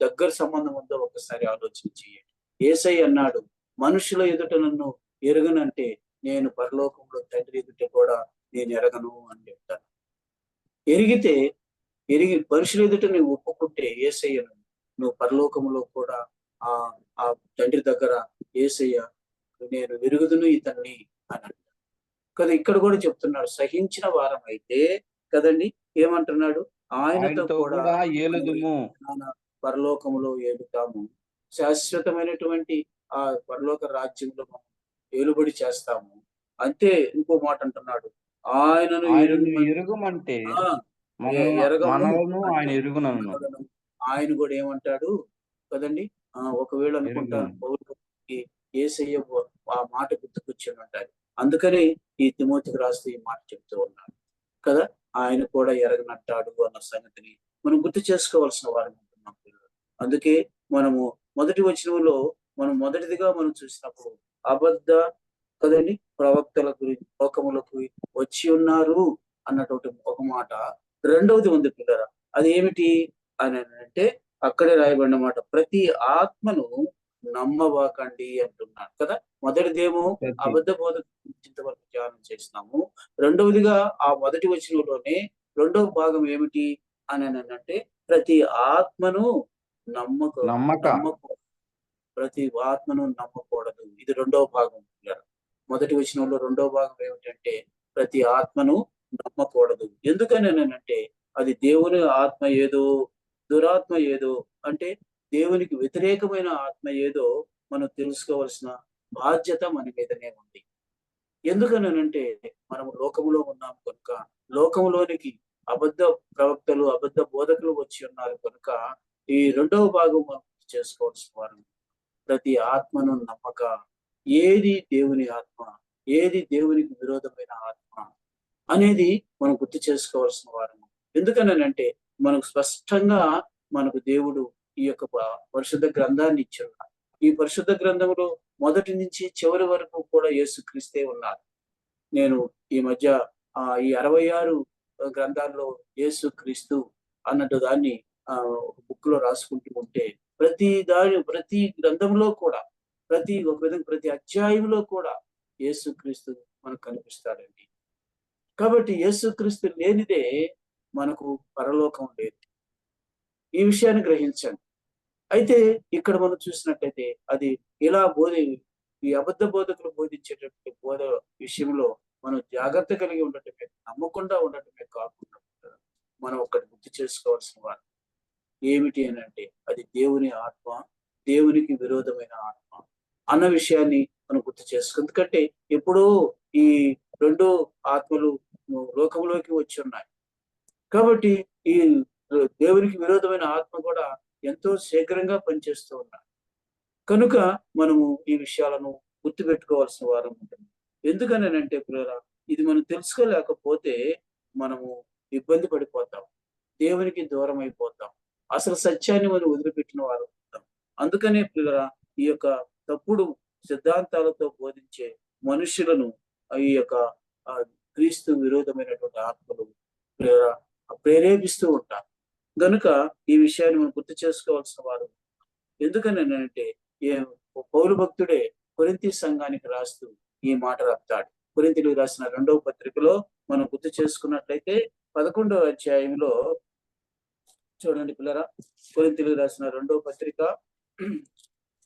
దగ్గర సంబంధం ఉందో ఒకసారి ఆలోచన చేయండి. యేసయ్య అన్నాడు, మనుషుల ఎదుట నన్ను ఎరుగనంటే నేను పరలోకంలో తండ్రి ఎదుట కూడా నేను ఎరగను అని చెప్తాను. ఎరిగి మనుషుల ఎదుట నువ్వు ఒప్పుకుంటే యేసయ్యను, నువ్వు పరలోకంలో కూడా ఆ ఆ తండ్రి దగ్గర యేసయ్య నేను ఎరుగుదును ఇతన్ని అని అంటాడు కదా. ఇక్కడ కూడా చెప్తున్నాడు, సహించిన వారం అయితే కదండి, ఏమంటున్నాడు? ఆయనతో ఆయనతో కూడా కూడా మనము ఏలుదుము. పరలోకములో ఏలుతాము, శాశ్వతమైనటువంటి ఆ పరలోక రాజ్యంలో మనం ఏలుబడి చేస్తాము. అంతే. ఇంకో మాట అంటున్నాడు, ఆయనను ఆయనను ఎరుగమని ఎరుగమంటే ఆ ఎరగము మనలను ఆయన అంటే ఎరుగునను. మనలను ఆయన కూడా ఏమంటాడు కదండి. ఒకవేళ అనుకుంటాను ఎరుగునను. పౌరుకి యేసయ్య ఆ మాట గుర్తుకొచ్చాను అంటారు. అందుకని ఈ తిమోతికి రాస్తూ ఈ మాట చెప్తూ ఉన్నాడు కదా. ఆయన కూడా ఎరగనట్టాడు అన్న సంగతిని మనం గుర్తు చేసుకోవాల్సిన వారు ఉంటున్నాం పిల్లలు. అందుకే మనము మొదటి వచనంలో మనం మొదటిదిగా మనం చూసినప్పుడు అబద్ధ కదండి ప్రవక్తల గురించి లోకములకు వచ్చి ఉన్నారు అన్నటువంటి ఒక మాట. రెండవది ఉంది పిల్లరా, అది ఏమిటి అని అంటే అక్కడే రాయబడిన మాట, ప్రతి ఆత్మను నమ్మవాకండి అంటున్నాడు కదా. మొదటిదేమో ప్రతి అబద్ధ బోధ గురించి ఇంతవరకు ధ్యానం చేసినాము. రెండవదిగా ఆ మొదటి వచనంలోనే రెండవ భాగం ఏమిటి అని అంటే ప్రతి ఆత్మను నమ్మక నమ్మకూడదు. ప్రతి ఆత్మను నమ్మకూడదు. ఇది రెండవ భాగం పిల్లరా. మొదటి వచనంలో రెండవ భాగం ఏమిటంటే ప్రతి ఆత్మను నమ్మకూడదు. ఎందుకని అంటే అది దేవుని ఆత్మ ఏదో, దురాత్మ ఏదో, అంటే దేవునికి వ్యతిరేకమైన ఆత్మ ఏదో మనం తెలుసుకోవాల్సిన బాధ్యత మన మీదనే ఉంది. ఎందుకనంటే మనము లోకములో ఉన్నాం కనుక, లోకములోనికి అబద్ధ ప్రవక్తలు, అబద్ధ బోధకులు వచ్చి ఉన్నారు కనుక ఈ రెండవ భాగం మనం చేసుకోవాల్సిన వారు. ప్రతి ఆత్మను నమ్మక, ఏది దేవుని ఆత్మ, ఏది దేవునికి విరోధమైన ఆత్మ అనేది మనం గుర్తు చేసుకోవాల్సిన వారము. ఎందుకనంటే మనకు స్పష్టంగా మనకు దేవుడు ఈ యొక్క పరిశుద్ధ గ్రంథాన్ని ఇచ్చున్నాడు. ఈ పరిశుద్ధ గ్రంథంలో మొదటి నుంచి చివరి వరకు కూడా యేసుక్రీస్తే ఉన్నారు. నేను ఈ మధ్య ఈ 66 గ్రంథాల్లో యేసుక్రీస్తు అన్నట్టు దాన్ని ఒక బుక్ లో రాసుకుంటూ ఉంటే ప్రతి గ్రంథంలో కూడా ఒక విధంగా ప్రతి అధ్యాయంలో కూడా యేసుక్రీస్తు మనకు కనిపిస్తాడండి. కాబట్టి యేసుక్రీస్తు లేనిదే మనకు పరలోకం లేదు. ఈ విషయాన్ని గ్రహించండి. అయితే ఇక్కడ మనం చూసినట్టయితే అది ఇలా ఈ అబద్ధ బోధకులు బోధించేటటువంటి బోధ విషయంలో మనం జాగ్రత్త కలిగి ఉండటమే, నమ్మకుండా ఉండటమే కాకుండా మనం ఒక్కటి గుర్తు చేసుకోవాల్సిన వారు ఏమిటి అని అంటే అది దేవుని ఆత్మ, దేవునికి విరోధమైన ఆత్మ అన్న విషయాన్ని మనం గుర్తు చేసుకో. ఎందుకంటే ఎప్పుడో ఈ రెండు ఆత్మలు లోకంలోకి వచ్చి ఉన్నాయి కాబట్టి ఈ దేవునికి విరోధమైన ఆత్మ కూడా ఎంతో శీఘ్రంగా పనిచేస్తూ ఉన్నాయి కనుక మనము ఈ విషయాలను గుర్తుపెట్టుకోవాల్సిన వారం ఉంటుంది. ఎందుకనంటే పిల్లరా, ఇది మనం తెలుసుకోలేకపోతే మనము ఇబ్బంది పడిపోతాం, దేవునికి దూరం అయిపోతాం, అసలు సత్యాన్ని మనం వదిలిపెట్టిన వారు ఉంటాం. అందుకనే పిల్లరా, ఈ యొక్క తప్పుడు సిద్ధాంతాలతో బోధించే మనుషులను ఈ యొక్క క్రీస్తు విరోధమైనటువంటి ఆత్మలు పిల్లరా ప్రేరేపిస్తూ ఉంటారు. గనుక ఈ విషయాన్ని మనం గుర్తు చేసుకోవాల్సిన వారు. ఎందుకని అంటే పౌలు భక్తుడే కొరింథీ సంఘానికి రాస్తూ ఈ మాట రాస్తాడు. కొరింథీయులకు రాసిన 2వ పత్రికలో మనం గుర్తు చేసుకున్నట్లయితే 11వ అధ్యాయంలో చూడండి పిల్లరా, కొరింథీయులకు రాసిన 2వ పత్రిక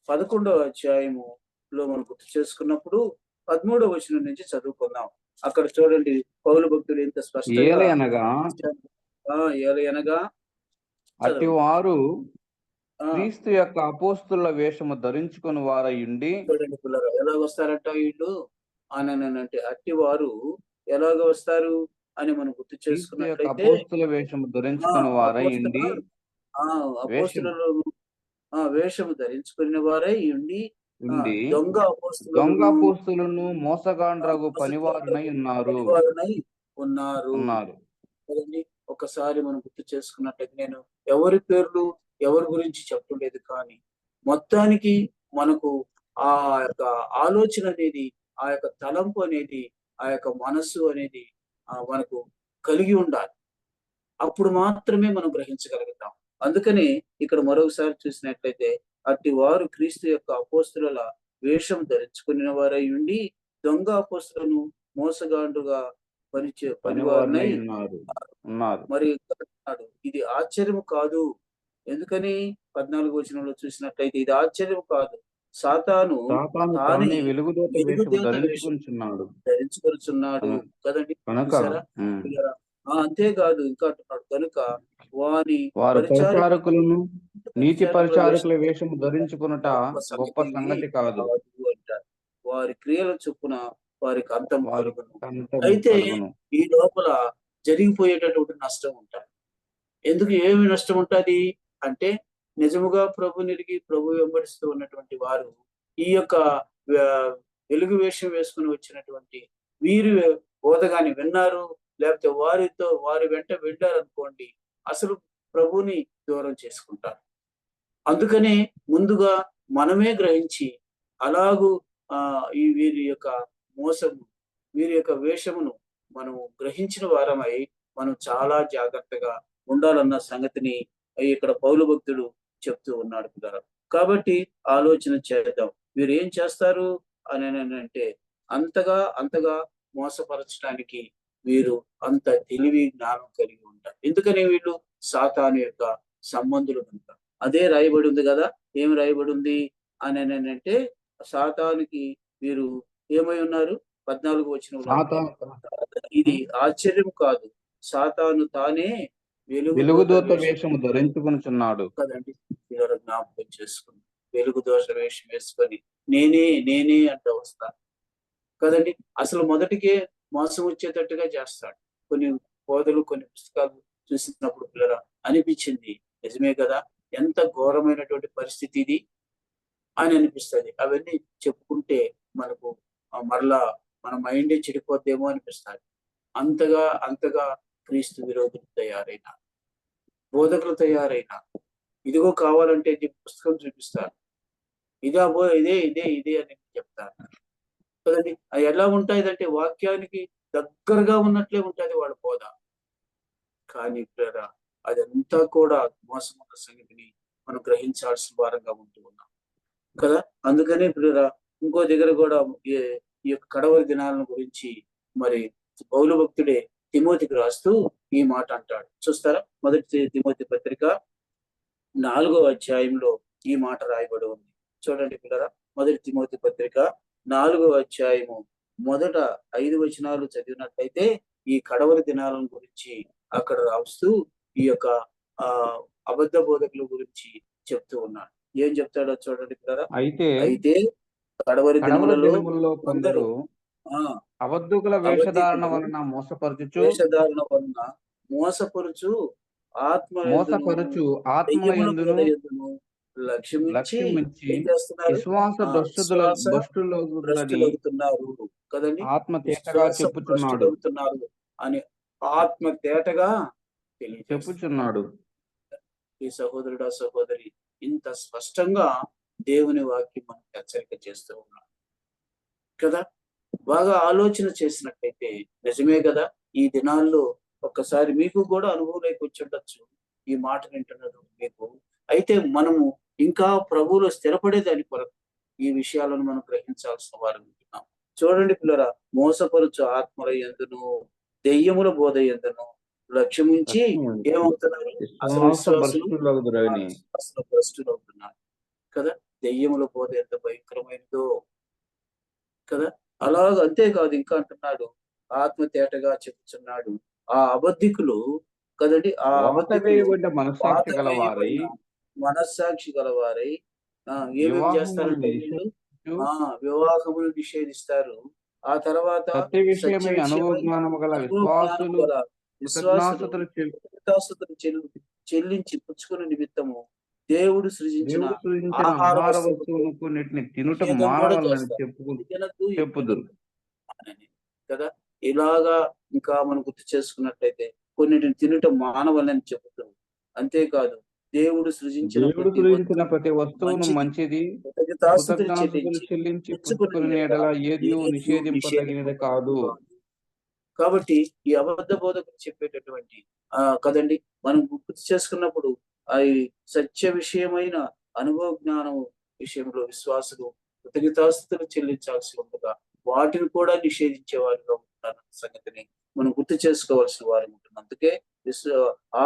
11వ అధ్యాయములో మనం గుర్తు చేసుకున్నప్పుడు 13వ వచనం నుంచి చదువుకుందాం. అక్కడ చూడండి పౌలు భక్తుడు ఎంత స్పష్టంగా ఏలయనగా అట్టి వారు క్రీస్తు యొక్క అపోస్తుల వేషము ధరించుకుని వారై ఉండి. చూడండి పిల్లలు ఎలాగ వస్తారంట వీళ్ళు అని అంటే అట్టి వారు ఎలాగ వస్తారు అని మనం గుర్తు చేసుకున్నట్లయితే అపోస్తుల వేషము ధరించుకుని వారై ఉండి, అపోస్తులలో వేషము ధరించుకున్న వారై ఉండి దొంగ అపోస్తులను మోసగాండ్రగు పనివారునై ఉన్నారు. ఒకసారి మనం గుర్తు చేసుకున్నట్లయితే నేను ఎవరి పేర్లు ఎవరి గురించి చెప్పలేదు, కానీ మొత్తానికి మనకు ఆ యొక్క ఆలోచన అనేది, ఆ యొక్క తలంపు అనేది ఆ యొక్క మనస్సు అనేది మనకు కలిగి ఉండాలి. అప్పుడు మాత్రమే మనం గ్రహించగలుగుతాం. అందుకని ఇక్కడ మరొకసారి చూసినట్లయితే అట్టి వారు క్రీస్తు యొక్క అపోస్తలుల వేషం ధరించుకున్న వారై ఉండి దొంగ అపోస్తలులను మోసగాండ్రుగా పనివారినై పనివారినై ఉన్నారు. మరి ఇక్కడ అంటున్నాడు, ఇది ఆశ్చర్యం కాదు. ఎందుకని 14 వచనంలో చూసినట్లయితే ఇది ఆశ్చర్యం కాదు. సాతాను సాతాను తానే తానే వెలుగుదూత వేషము వెలుగుదేవత వేషం ధరించుకొనుచున్నాడు ధరించుకొనుచున్నాడు కదండి. కనుక చూసారా పిల్లరా? అంతేకాదు ఇంకా అంటున్నాడు కనుక వారి వారు పరిచారకులను పరిచారకులను నీతి పరిచారకుల వేషం వేషము ధరించుకొనుట గొప్ప సంగతి కాదు. కాదు అంటారు. వారి క్రియల చొప్పున వారికి అంతం వారికి కలుగును. అంతము అయితే కలుగును. ఈ లోపల జరిగిపోయేటటువంటి నష్టం ఉంటాయి. ఎందుకు ఏమి నష్టం ఉంటది అంటే నిజముగా ప్రభు నిరిగి ప్రభు వెంబడిస్తూ ఉన్నటువంటి వారు ఈ యొక్క వెలుగు వేషం వేసుకుని వచ్చినటువంటి వీరు బోధగాని విన్నారు, లేకపోతే వారి వెంట వెళ్ళారు అనుకోండి, అసలు ప్రభుని దూరం చేసుకుంటారు. అందుకనే ముందుగా మనమే గ్రహించి అలాగూ ఈ వీరి యొక్క మోసము, వీరి యొక్క వేషమును మనం గ్రహించిన వారమై మనం చాలా జాగ్రత్తగా ఉండాలన్న సంగతిని ఇక్కడ పౌలు భక్తుడు చెప్తూ ఉన్నాడు పిల్లరా. కాబట్టి ఆలోచన చేద్దాం. వీరు ఏం చేస్తారు అని అంటే అంతగా మోసపరచడానికి వీరు అంత తెలివి జ్ఞానం కలిగి ఉంటారు. ఎందుకని వీళ్ళు సాతాను యొక్క సంబంధులు కనుక. అదే రాయబడి ఉంది కదా. ఏం రాయబడి ఉంది అని అంటే సాతానుకి వీరు ఏమై ఉన్నారు? 14 వచనంలో ఇది ఆశ్చర్యం కాదు. సాతాను తానే వెలుగుదూత వేషము ధరించుకొనుచున్నాడు కదండి. ఎవరు జ్ఞాపకం చేసుకుని వెలుగుదోష వేషం వేసుకొని నేనే అంటూ వస్తాను కదండి. అసలు మొదటికే మోసం వచ్చేటట్టుగా చేస్తాడు. కొన్ని బోధలు, కొన్ని పుస్తకాలు చూసినప్పుడు పిల్లరా అనిపించింది, నిజమే కదా, ఎంత ఘోరమైనటువంటి పరిస్థితి ఇది అని అనిపిస్తుంది. అవన్నీ చెప్పుకుంటే మనకు మరలా మన మైండే చెడిపోద్దేమో అనిపిస్తుంది. అంతగా క్రీస్తు విరోధులు తయారైన బోధకులు తయారైన ఇదిగో కావాలంటే పుస్తకం చూపిస్తారు, ఇదే అని చెప్తారు కదండి. అది ఎలా ఉంటాయిదంటే వాక్యానికి దగ్గరగా ఉన్నట్లే ఉంటుంది వాళ్ళ బోధ. కానీ పిల్లరా అదంతా కూడా మోసమున్న సంగతిని మనం గ్రహించాల్సిన వారంగా ఉంటూ ఉన్నాం కదా. అందుకనే పిల్లరా ఇంకో దగ్గర కూడా ఈ యొక్క కడవరి దినాలను గురించి మరి పౌలు భక్తుడే తిమోతికి రాస్తూ ఈ మాట అంటాడు. చూస్తారా, మొదటి తిమోతి పత్రిక 4వ అధ్యాయంలో ఈ మాట రాయబడి ఉంది. చూడండి పిల్లరా, మొదటి తిమోతి పత్రిక 4వ అధ్యాయము మొదట 5 వచనాలు చదివినట్లయితే ఈ కడవరి దినాలను గురించి అక్కడ రాస్తూ ఈ యొక్క అబద్ధ బోధకుల గురించి చెప్తూ ఉన్నాడు. ఏం చెప్తాడో చూడండి పిల్లరా. అయితే కడవరి దినములలో కొందరు అబద్ధుల వేషధారణ వలన మోసపరుచు ఆత్మల యందును లక్ష్యమిచ్చి విశ్వాస భ్రష్టులగుతున్నారు కదండి. ఆత్మ తేటగా చెప్పుచున్నాడు అని ఆత్మ తేటగా చెప్పుచున్నాడు. ఈ సహోదరుడా సహోదరి ఇంత స్పష్టంగా దేవుని వాక్యం మనకు హెచ్చరిక చేస్తూ ఉన్నాడు కదా. బాగా ఆలోచన చేసినట్లయితే నిజమే కదా. ఈ దినాల్లో ఒక్కసారి మీకు కూడా అనుభవంలోకి వచ్చి ఉండొచ్చు ఈ మాట వింటున్నది మీకు. అయితే మనము ఇంకా ప్రభువులో స్థిరపడేదాని కొరకు ఈ విషయాలను మనం గ్రహించాల్సిన వారు ఉంటున్నాం. చూడండి పిల్లరా, మోసపరుచు ఆత్మల యందును దెయ్యముల బోధ యందును లక్ష్యమించి ఏమవుతున్నారు? అసలు భ్రష్టులవుతున్నారు కదా. దెయ్యముల బోధ ఎంత భయంకరమైనదో కదా. అలాగ అంతేకాదు ఇంకా అంటున్నాడు, ఆత్మ తేటగా చెప్తున్నాడు. ఆ అబద్ధికులు కదండి, ఆ మనస్సాక్షి గలవారై ఏమేమి చేస్తారంటే వీళ్ళు వివాహమును నిషేధిస్తారు. ఆ తర్వాత విశ్వాసులు చెల్లించి పుచ్చుకునే నిమిత్తము దేవుడు సృజించిన ఆహార వస్తువులను చెప్పుదురు కదా. ఇలాగా ఇంకా మనం గుర్తు చేసుకున్నట్లయితే కొన్నిటిని తినటం మానవాలని చెబుతుంది. అంతేకాదు దేవుడు సృజించిన ప్రతి వస్తువును మంచిది చెల్లించి పుచ్చుకునే యెడల ఏది నిషేధింపదగినది కాదు. కాబట్టి ఈ అబద్ధ బోధకులు చెప్పేటటువంటి కదండి, మనం గుర్తు చేసుకున్నప్పుడు ఈ సత్య విషయమైన అనుభవ జ్ఞానం విషయంలో విశ్వాసులు కృతజ్ఞతాస్తుతులు చెల్లించాల్సి ఉండగా వాటిని కూడా నిషేధించే వారిగా ఉంటారన్న సంగతిని మనం గుర్తు చేసుకోవాల్సిన వారు ఉంటుంది. అందుకే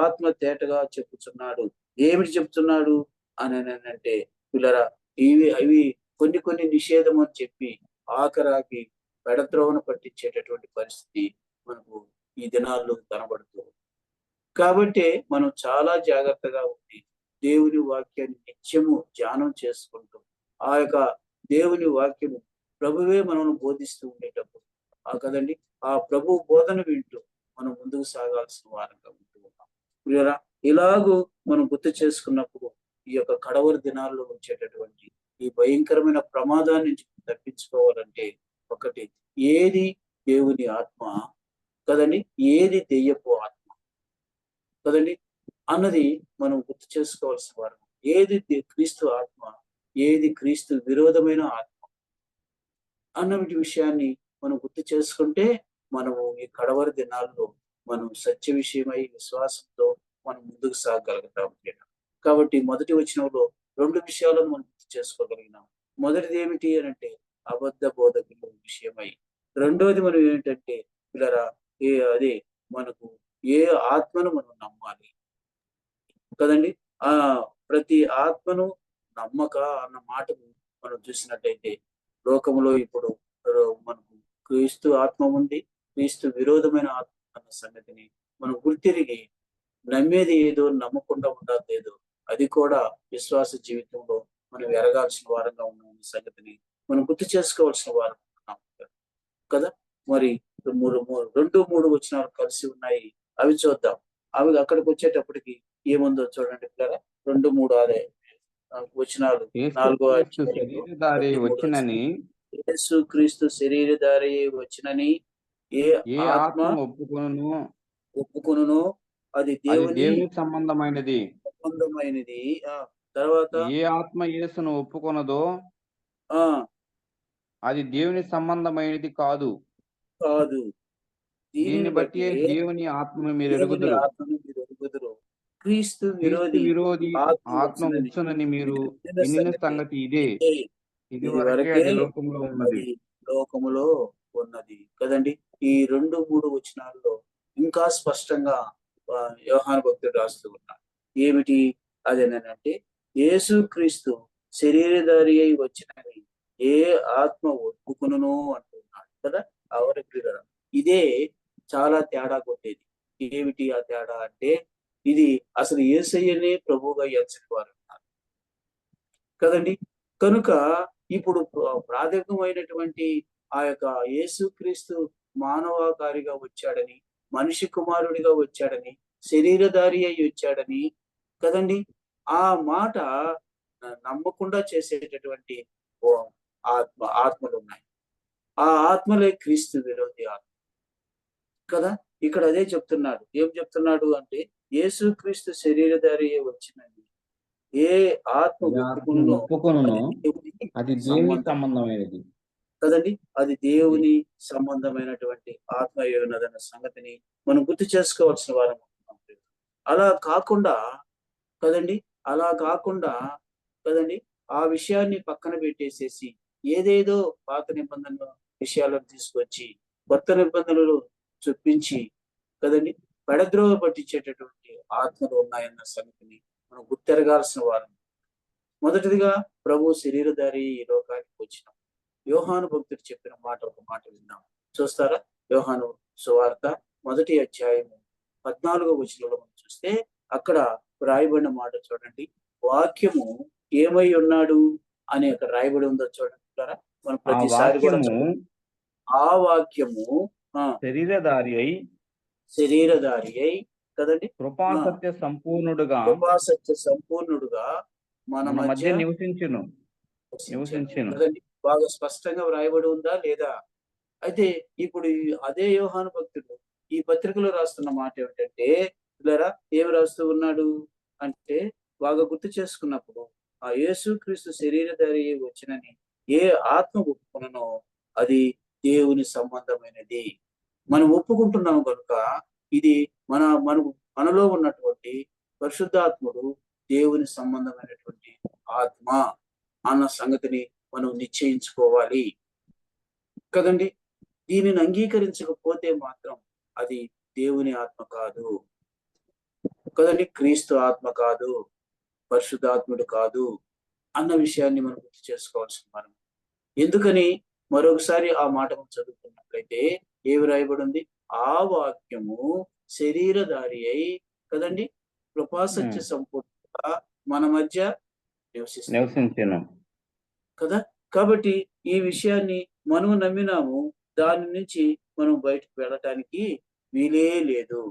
ఆత్మ తేటగా చెప్పుచున్నాడు. ఏమిటి చెప్తున్నాడు అని అంటే, పిల్లరా, అవి కొన్ని కొన్ని నిషేధం అని చెప్పి ఆఖరాకి పెడత్రోవన పట్టించేటటువంటి పరిస్థితి మనకు ఈ దినాల్లో కనబడుతుంది. కాబట్టి మనం చాలా జాగ్రత్తగా ఉండి దేవుని వాక్యాన్ని నిత్యము ధ్యానం చేసుకుంటూ ఆ యొక్క దేవుని వాక్యము ప్రభువే మనల్ని బోధిస్తూ ఉండేటప్పుడు కదండి, ఆ ప్రభు బోధన వింటూ మనం ముందుకు సాగాల్సిన వారంగా ఉంటూ ఉన్నాం. ప్రియరా, ఇలాగూ మనం గుర్తు చేసుకున్నప్పుడు ఈ యొక్క కడవరి దినాల్లో వచ్చేటటువంటి ఈ భయంకరమైన ప్రమాదాన్ని నుంచి తప్పించుకోవాలంటే ఒకటి, ఏది దేవుని ఆత్మ కదండి, ఏది దెయ్యపు ఆత్మ కదండి అన్నది మనం గుర్తు చేసుకోవాల్సిన వారు. ఏది క్రీస్తు ఆత్మ, ఏది క్రీస్తు విరోధమైన ఆత్మ అన్నటి విషయాన్ని మనం గుర్తు చేసుకుంటే మనము ఈ కడవరి దినాల్లో మనం సత్య విషయమై విశ్వాసంతో మనం ముందుకు సాగగలుగుతాం. కాబట్టి మొదటి వచనంలో 2 విషయాలను మనం గుర్తు చేసుకోగలిగినాం. మొదటిది ఏమిటి అని అంటే అబద్ధ బోధకుల విషయమై. రెండోది మనం ఏంటంటే పిల్లరా, అదే మనకు ఏ ఆత్మను మనం నమ్మాలి కదండి. ఆ ప్రతి ఆత్మను నమ్మక అన్న మాటను మనం చూసినట్టయితే లోకంలో ఇప్పుడు మనకు క్రీస్తు ఆత్మ ఉంది, క్రీస్తు విరోధమైన ఆత్మ అన్న సంగతిని మనం గుర్తిరిగి నమ్మేది ఏదో నమ్మకుండా ఉండదు ఏదో, అది కూడా విశ్వాస జీవితంలో మనం ఎరగాల్సిన వారంగా ఉన్నాం సంగతిని మనం గుర్తు చేసుకోవాల్సిన వారం కదా. మరి 2-3 వచనాలు కలిసి ఉన్నాయి, అవి చూద్దాం. అవి అక్కడికి వచ్చేటప్పటికి ఏముందో చూడండి పిల్లరా. 2-3 వచనాలు 4వ శరీరధారి వచ్చినని యేసు క్రీస్తు శరీరధారి వచ్చినని ఏ ఆత్మ ఒప్పుకొనునో అది దేవుని సంబంధమైనది. తర్వాత ఏ ఆత్మ యేసును ఒప్పుకొనదో ఆ అది దేవుని సంబంధమైనది కాదు. దీన్ని బట్టి దేవుని ఆత్మను మీరు ఎరుగుదురు. క్రీస్తు విరోధి ఆత్మ వచ్చునని మీరు వినిన సంగతి ఇదే. ఇది వరకే లోకములో ఉన్నది కదండి. ఈ 2-3 వచనాల్లో ఇంకా స్పష్టంగా యోహాను భక్తుడు రాస్తూ ఉన్నాడు. ఏమిటి అదేనంటే, యేసు క్రీస్తు శరీరధారి అయి వచ్చినని ఏ ఆత్మ ఒప్పుకును అంటున్నాడు కదా. అవరికి ఇదే చాలా తేడా కొట్టేది. ఏమిటి ఆ తేడా అంటే, ఇది అసలు యేసయ్యనే ప్రభువుగా ఎంచని వారు ఉన్నారు కదండి. కనుక ఇప్పుడు ప్రాథమికమైనటువంటి ఆ యొక్క యేసుక్రీస్తు మానవాకారిగా వచ్చాడని, మనిషి కుమారుడిగా వచ్చాడని, శరీరధారి అయి వచ్చాడని కదండి, ఆ మాట నమ్మకుండా చేసేటటువంటి ఆత్మలు ఉన్నాయి. ఆ ఆత్మలే క్రీస్తు విరోధి ఆత్మ కదా. ఇక్కడ అదే చెప్తున్నాడు. ఏం చెప్తున్నాడు అంటే, యేసు క్రీస్తు శరీరధారి వచ్చినది ఏ ఆత్మ ఒప్పుకొనునో అది దేవుని సంబంధమైనది కదండి, అది దేవుని సంబంధమైనటువంటి ఆత్మ ఉన్నదన్న సంగతిని మనం గుర్తు చేసుకోవాల్సిన వారం. అలా కాకుండా కదండి ఆ విషయాన్ని పక్కన పెట్టేసేసి ఏదేదో పాత నిబంధనల విషయాలను తీసుకొచ్చి కొత్త నిబంధనలు చొప్పించి కదండి పెడద్రోవ పట్టించేటటువంటి ఆత్మలు ఉన్నాయన్న సంగతిని మనం గుర్తెరగాల్సిన వారం. మొదటిదిగా ప్రభు శరీరధారి ఈ లోకానికి వచ్చిన యోహాను భక్తుడు చెప్పిన ఒక మాట విన్నాం. చూస్తారా? యోహాను సువార్త 1వ అధ్యాయము 14వ వచనంలో మనం చూస్తే అక్కడ రాయబడిన మాట చూడండి. వాక్యము ఏమై ఉన్నాడు అని అక్కడ రాయబడి ఉందో చూడండి. మనం ప్రతిసారి కూడా ఆ వాక్యము శరీరధారి అయి కదండి కృపాసత్య సంపూర్ణుడుగా మన మధ్య నివసించును. కదండి, బాగా స్పష్టంగా వ్రాయబడి ఉందా లేదా? అయితే ఇప్పుడు అదే యోహాను భక్తుడు ఈ పత్రికలో రాస్తున్న మాట ఏమిటంటే, పిల్లరా, ఏమి రాస్తూ ఉన్నాడు అంటే, బాగా గుర్తు చేసుకున్నప్పుడు ఆ యేసు క్రీస్తు శరీరధారి వచ్చినని ఏ ఆత్మ ఒప్పుకునో అది దేవుని సంబంధమైనది. మనం ఒప్పుకుంటున్నాం కనుక ఇది మనలో ఉన్నటువంటి పరిశుద్ధాత్ముడు దేవుని సంబంధమైనటువంటి ఆత్మ అన్న సంగతిని మనం నిశ్చయించుకోవాలి కదండి. దీనిని అంగీకరించకపోతే మాత్రం అది దేవుని ఆత్మ కాదు కదండి, క్రీస్తు ఆత్మ కాదు, పరిశుద్ధాత్ముడు కాదు అన్న విషయాన్ని మనం గుర్తు చేసుకోవాల్సిన మనం. ఎందుకని మరొకసారి ఆ మాట చదువుకున్నట్లయితే ఏమి రాయబడి ఉంది? ఆ వాక్యము శరీరధారి అయి కదండి కృపాసత్య సంపూర్ణంగా మన మధ్య నివసించెను కదా. కాబట్టి ఈ విషయాన్ని మనం నమ్మినాము, దాని నుంచి మనం బయటకు వెళ్ళటానికి వీలే లేదు.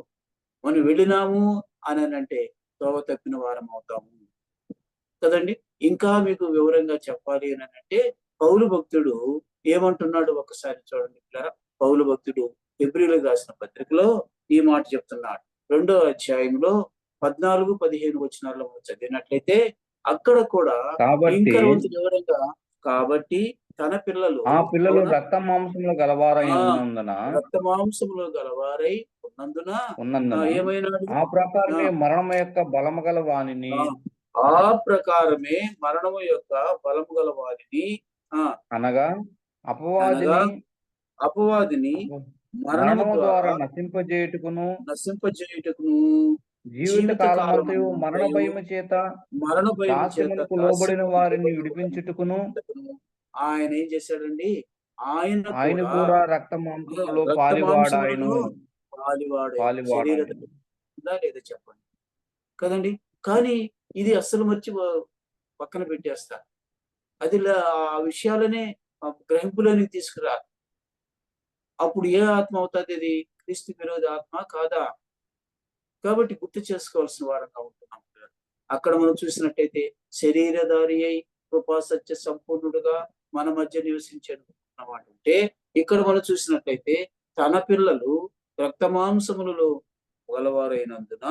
మనం వెళ్ళినాము అని అంటే తోవ తప్పిన వారం అవుతాము కదండి. ఇంకా మీకు వివరంగా చెప్పాలి అని అంటే పౌలు భక్తుడు ఏమంటున్నాడు ఒకసారి చూడండి. పౌలు భక్తుడు హెబ్రీయులకు రాసిన పత్రికలో ఈ మాట చెప్తున్నాడు. 2వ అధ్యాయంలో 14-15 వచనాల్లో చదివినట్లయితే అక్కడ కూడా ఇంకా వివరంగా, కాబట్టి తన పిల్లలు ఆ పిల్లలు రక్త మాంసములు గలవారై ఉన్నందున ఏమైనాడు? ఆ ప్రకారమే మరణము యొక్క బలము గల వానిని అనగా అపవాదిని మరణము ద్వారా నశింపజేయుటకును జీవిత కాలమంతయు మరణ భయము చేత దాస్యమునకు లోబడిన వారిని విడిపించుటకును ఆయన ఏం చేశాడండి? ఆయన కూడా రక్త మాంసములలో పాలివాడాయను లేదా చెప్పండి కదండి. కానీ ఇది అస్సలు మర్చి పక్కన పెట్టేస్తా. అది ఆ విషయాలనే గ్రహింపులోనికి తీసుకురా. అప్పుడు ఏ ఆత్మ అవుతుంది? ఇది క్రీస్తు విరోధ ఆత్మ కాదా? కాబట్టి గుర్తు చేసుకోవాల్సిన వారంగా ఉంటున్నాం. అక్కడ మనం చూసినట్టయితే శరీరధారి అయి కృపాసత్య సంపూర్ణుడుగా మన మధ్య నివసించాడు అన్నమాట. అంటే ఇక్కడ మనం చూసినట్లయితే తన పిల్లలు రక్త మాంసములలో గలవారైనందున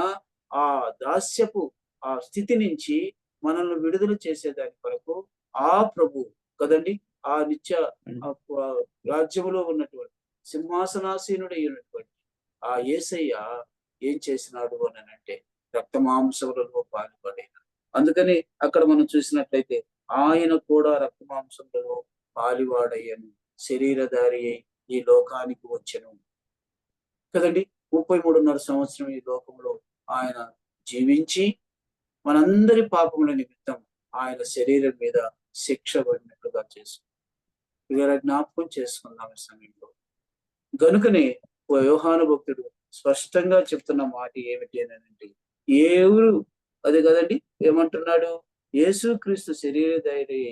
ఆ దాస్యపు ఆ స్థితి నుంచి మనల్ని విడుదల చేసేదాని కొరకు ఆ ప్రభు కదండి, ఆ నిత్య రాజ్యములో ఉన్నటువంటి సింహాసనాసీనుడై ఉన్నటువంటి ఆ యేసయ్య ఏం చేసినాడు అని అంటే రక్త మాంసములలో పాలుపడేది. అందుకని అక్కడ మనం చూసినట్లయితే ఆయన కూడా రక్త మాంసములలో పాలివాడయ్యను, శరీరధారి అయి ఈ లోకానికి వచ్చెను కదండి. 33.5 సంవత్సరం ఈ లోకంలో ఆయన జీవించి మనందరి పాపముల నిమిత్తం ఆయన శరీరం మీద శిక్ష పడినట్లుగా చేసుకున్నాం. జ్ఞాపకం చేసుకున్నాం ఈ సమయంలో. గనుకనే యోహాను భక్తుడు స్పష్టంగా చెప్తున్న మాట ఏమిటి అని అంటే, అదే కదండి ఏమంటున్నాడు? యేసుక్రీస్తు శరీరధారి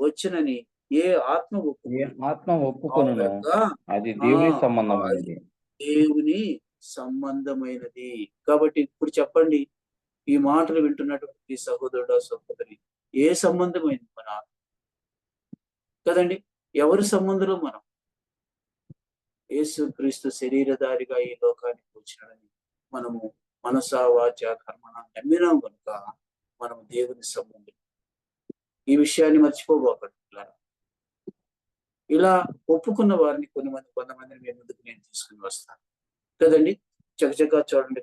వచ్చినని ఏ ఆత్మ ఒప్పుకొనునో అది దేవుని సంబంధమైనది, దేవుని సంబంధమైనది. కాబట్టి ఇప్పుడు చెప్పండి, ఈ మాటలు వింటున్నటువంటి సహోదరుడు సహోదరి, ఏ సంబంధమైనది మన కదండి? ఎవరి సంబంధంలో మనం? యేసుక్రీస్తు శరీరధారిగా ఈ లోకానికి వచ్చినాడని మనము మనసా వాచ కర్మణ నమ్మినాం కనుక మనం దేవుని సంబంధం. ఈ విషయాన్ని మర్చిపోబోకండి. ఇలా ఒప్పుకున్న వారిని కొంతమందిని మేము ముందుకు నేను తీసుకుని వస్తాను కదండి. చకచకా చూడండి.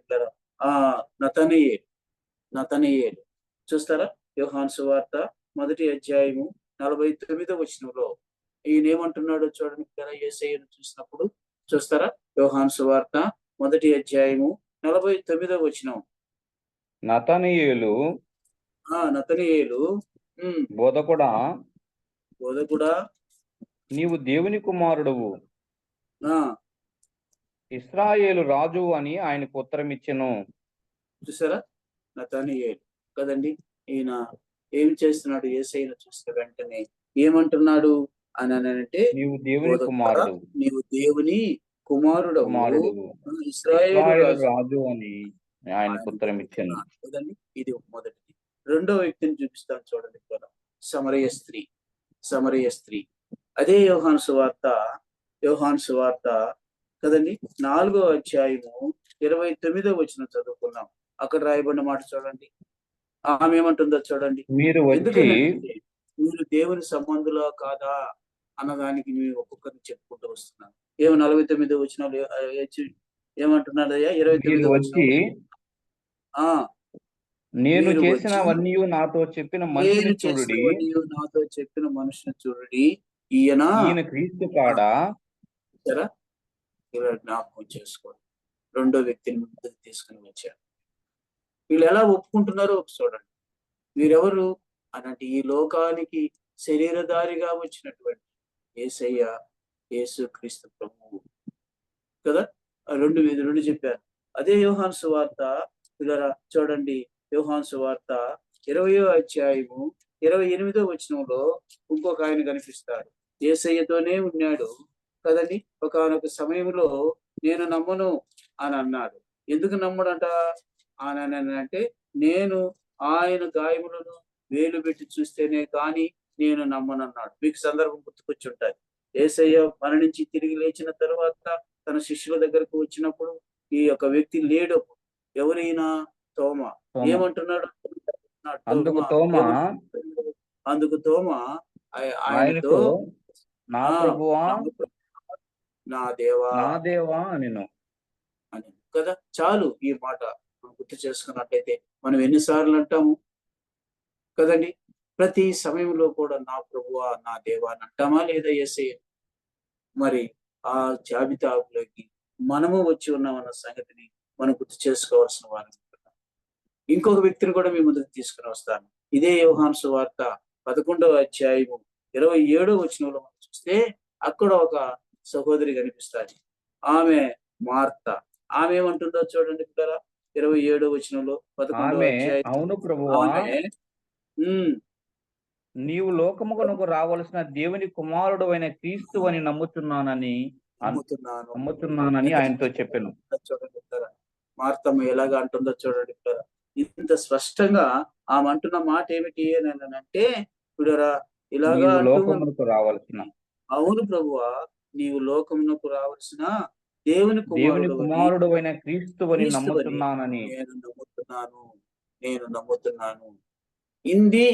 నతనయేలు చూస్తారా? యోహాను సువార్త 1వ అధ్యాయము 49వ వచనంలో ఈయన ఏమంటున్నాడో చూడండి. యేసయ్యను చూసినప్పుడు చూస్తారా? యోహాను సువార్త 1వ అధ్యాయము 49వ వచనం. నతనయేలు బోధకుడా నీవు దేవుని కుమారుడువు, ఇశ్రాయేలు రాజు అని ఆయనకు ఉత్తరం ఇచ్చెను. చూసారా? నతనయేలు కదండి. ఈయన ఏం చేస్తున్నాడు? యేసయ్యను చూసిన వెంటనే ఏమంటున్నాడు అని అంటే, నీవు దేవుని కుమారుడు, నీవు దేవుని కుమారుడు, ఇశ్రాయేలు రాజు అని ఆయనకు ఉత్తరం ఇచ్చాను కదండి. ఇది మొదటిది. రెండో వ్యక్తిని చూపిస్తాను చూడండి. సమరయ స్త్రీ అదే యోహాను సువార్త కదండి 4వ అధ్యాయము 29వ వచనం చదువుకున్నాం. అక్కడ రాయబడిన మాట చూడండి. ఆమె ఏమంటుందో చూడండి. మీరు దేవుని సంబంధులా కాదా అన్నదానికి మేము ఒక్కొక్కరిని చెప్పుకుంటూ వస్తున్నాం. ఏమో 49 వచనాలు ఏమంటున్నాడయ్యా? మీరు 29 వచ్చి వచనం. ఆ నేను మీరు వచ్చి చేసినవన్నీ నాతో చెప్పిన మనిషిని నేను చూడుడి, చేసినవన్నీ నాతో చెప్పిన మనుషుని చూడండి. ఈయన ఈయన క్రీస్తు కాడా? చూసారా? ఇలా జ్ఞాపకం చేసుకోండి. రెండో వ్యక్తిని ముందుకు తీసుకుని వచ్చారు. వీళ్ళు ఎలా ఒప్పుకుంటున్నారో చూడండి. వీరెవరు అనంటే ఈ లోకానికి శరీరధారిగా వచ్చినటువంటి యేసయ్య, యేసుక్రీస్తు ప్రభువు కదా. రెండు చెప్పారు. అదే యోహాను సువార్త పిల్లరా చూడండి. యోహాను సువార్త 20వ అధ్యాయము 28వ వచనంలో ఇంకొక ఆయన కనిపిస్తారు. యేసయ్యతోనే ఉన్నాడు కదండి. ఒకానొక సమయంలో నేను నమ్మను అని అన్నాడు. ఎందుకు నమ్మడంట అని అంటే, నేను ఆయన గాయములను వేలు పెట్టి చూస్తేనే కానీ నేను నమ్మనన్నాడు. మీకు సందర్భం గుర్తుకొచ్చి ఉంటాయి. యేసయ్య మరణించి తిరిగి లేచిన తర్వాత తన శిష్యుల దగ్గరకు వచ్చినప్పుడు ఈ యొక్క వ్యక్తి లేడు. ఎవరైనా తోమ తోమ. ఏమంటున్నాడు? అందుకు తోమా అందుకు తోమ ఆయనతో, ఆయనతో, నా ఆ ప్రభువా, నా దేవా నా దేవా అనెను. అని కదా. చాలు ఈ మాట మనం గుర్తు చేసుకున్నట్లయితే మనం ఎన్నిసార్లు అంటాము కదండి. ప్రతి సమయంలో కూడా నా ప్రభువా, నా దేవా అని అంటామా లేదా? యేసయ్య మరి ఆ జాబితాలోకి మనము వచ్చి ఉన్నామన్న సంగతిని మనం గుర్తు చేసుకోవాల్సిన వారు. ఇంకొక వ్యక్తిని కూడా మీ ముందుకు తీసుకుని వస్తాను. ఇదే యోహాను సువార్త 11వ అధ్యాయము 27వ వచనంలో మనం చూస్తే అక్కడ ఒక సహోదరి కనిపిస్తుంది. ఆమె మార్త. ఆమె ఏమంటుందో చూడండి ఇక్కడ 27వ వచనంలో 11వ ఆమె, అధ్యాయం. అవును ప్రభువా, ఆమె నీవు లోకమునకు రావలసిన దేవుని కుమారుడు అయిన క్రీస్తు అని నమ్ముతున్నాను. నమ్ముతున్నానని ఆయనతో చెప్పాను. చూడండి ఇక్కడ మార్తమ్మ ఎలాగా అంటుందో చూడండి ఇక్కడ. ఇంత స్పష్టంగా ఆమె అంటున్న మాట ఏమిటి అని అంటే, చూడరా ఇలాగా నీవు అంటూ లోకమునకు రావలసిన అవును ప్రభువా, నీవు లోకమునకు రావాల్సిన దేవుని దేవుని కుమారుడు కుమారుడు అయిన క్రీస్తు అని క్రీస్తువని నమ్ముతున్నానని. నేను నమ్ముతున్నాను. ఇది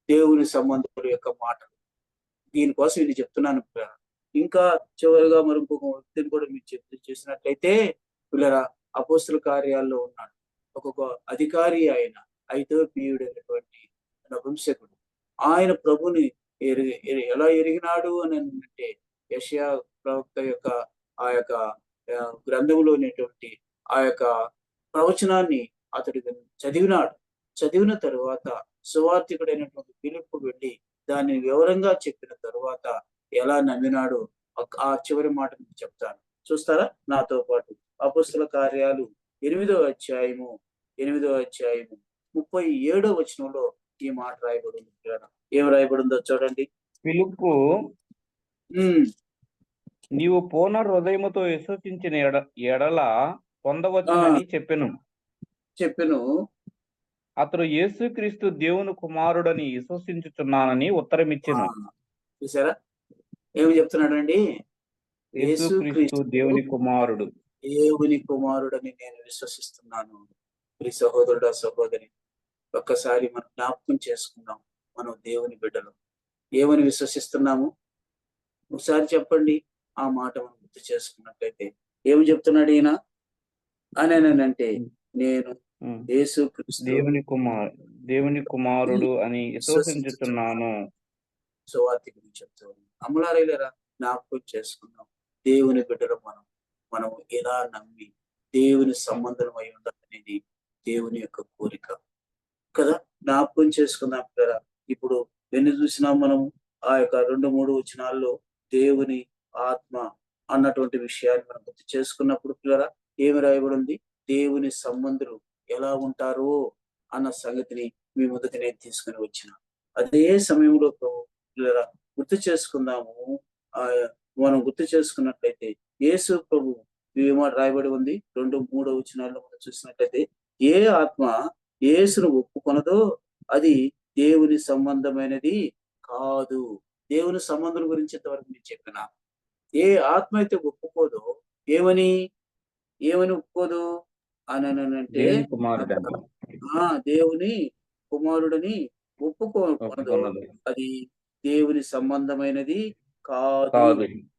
దేవుని సంబంధుల యొక్క మాటలు. దీనికోసం ఇది చెప్తున్నాను పిల్లరా. ఇంకా చివరిగా మరి ఇంకొక వ్యక్తిని కూడా మీరు చేసినట్లయితే పిల్లరా, అపోస్తుల కార్యాల్లో ఉన్నాడు ఒక్కొక్క అధికారి. ఆయన ఐథియోపియుడైనటువంటి నపుంసకుడు. ఆయన ప్రభుని ఎలా ఎరిగినాడు అని అంటే, యెషయా ప్రవక్త యొక్క ఆ యొక్క గ్రంథంలోనేటువంటి ఆ యొక్క ప్రవచనాన్ని అతడు చదివినాడు. చదివిన తరువాత సువార్థికుడైనటువంటి ఫిలిప్పు వెళ్ళి దాన్ని వివరంగా చెప్పిన తరువాత ఎలా నమ్మినాడో ఆ చివరి మాట మీకు చెప్తాను. చూస్తారా నాతో పాటు? అపోస్తుల కార్యాలు 8వ అధ్యాయము 37వ వచనంలో ఈ మాట రాయబడి ఉంది. ఏం రాయబడిందో చూడండి. ఫిలిప్పు, నీవు పూర్ణ హృదయముతో విశ్వసించిన ఎడల పొందవచ్చునని చెప్పెను. అతడు యేసుక్రీస్తు దేవుని కుమారుడని విశ్వసించుచున్నానని ఉత్తరమిచ్చెను. చూసారా ఏమి చెప్తున్నాడండి? యేసుక్రీస్తు దేవుని కుమారుడని నేను విశ్వసిస్తున్నాను. ప్రియ సహోదరుడా, సహోదరి, ఒక్కసారి మనం జ్ఞాపకం చేసుకుందాం. మనం దేవుని బిడ్డలు ఏమని విశ్వసిస్తున్నాము? ఒకసారి చెప్పండి. ఆ మాట మనం గుర్తు చేసుకున్నట్లయితే ఏమి చెప్తున్నాడు ఈయన అని అంటే, నేను యేసుక్రీస్తు దేవుని కుమారుడు అని విశ్వసించుతున్నాను. సువార్త గురించి చెప్తాను. అమలారైలేరా, జ్ఞాపకం చేసుకున్నాం. దేవుని బిడ్డలు మనం ఎలా నమ్మి దేవుని సంబంధం అయి ఉండాలనేది దేవుని యొక్క కోరిక కదా. జ్ఞాపకం చేసుకుందాం కదా. ఇప్పుడు ఎన్ని చూసినాం మనం ఆ యొక్క 2-3 వచనాల్లో దేవుని ఆత్మ అన్నటువంటి విషయాన్ని మనం గుర్తు చేసుకున్నప్పుడు పిల్లరా ఏమి రాయబడి ఉంది? దేవుని సంబంధులు ఎలా ఉంటారో అన్న సంగతిని మీ ముందుకు నేను తీసుకుని వచ్చిన. అదే సమయంలో పిల్లరా గుర్తు చేసుకుందాము. మనం గుర్తు చేసుకున్నట్లయితే యేసు ప్రభు ఏమాట రాయబడి ఉంది 2-3 వచనాల్లో మనం చూసినట్లయితే, ఏ ఆత్మ యేసును ఒప్పుకొనదో అది దేవుని సంబంధమైనది కాదు. దేవుని సంబంధం గురించి ఇంతవరకు నేను చెప్పిన. ఏ ఆత్మ అయితే ఒప్పుకోదో ఏమని ఒప్పుకోదు అని అంటే, దేవుని కుమారుడని ఒప్పుకోనదు, అది దేవుని సంబంధమైనది కాదు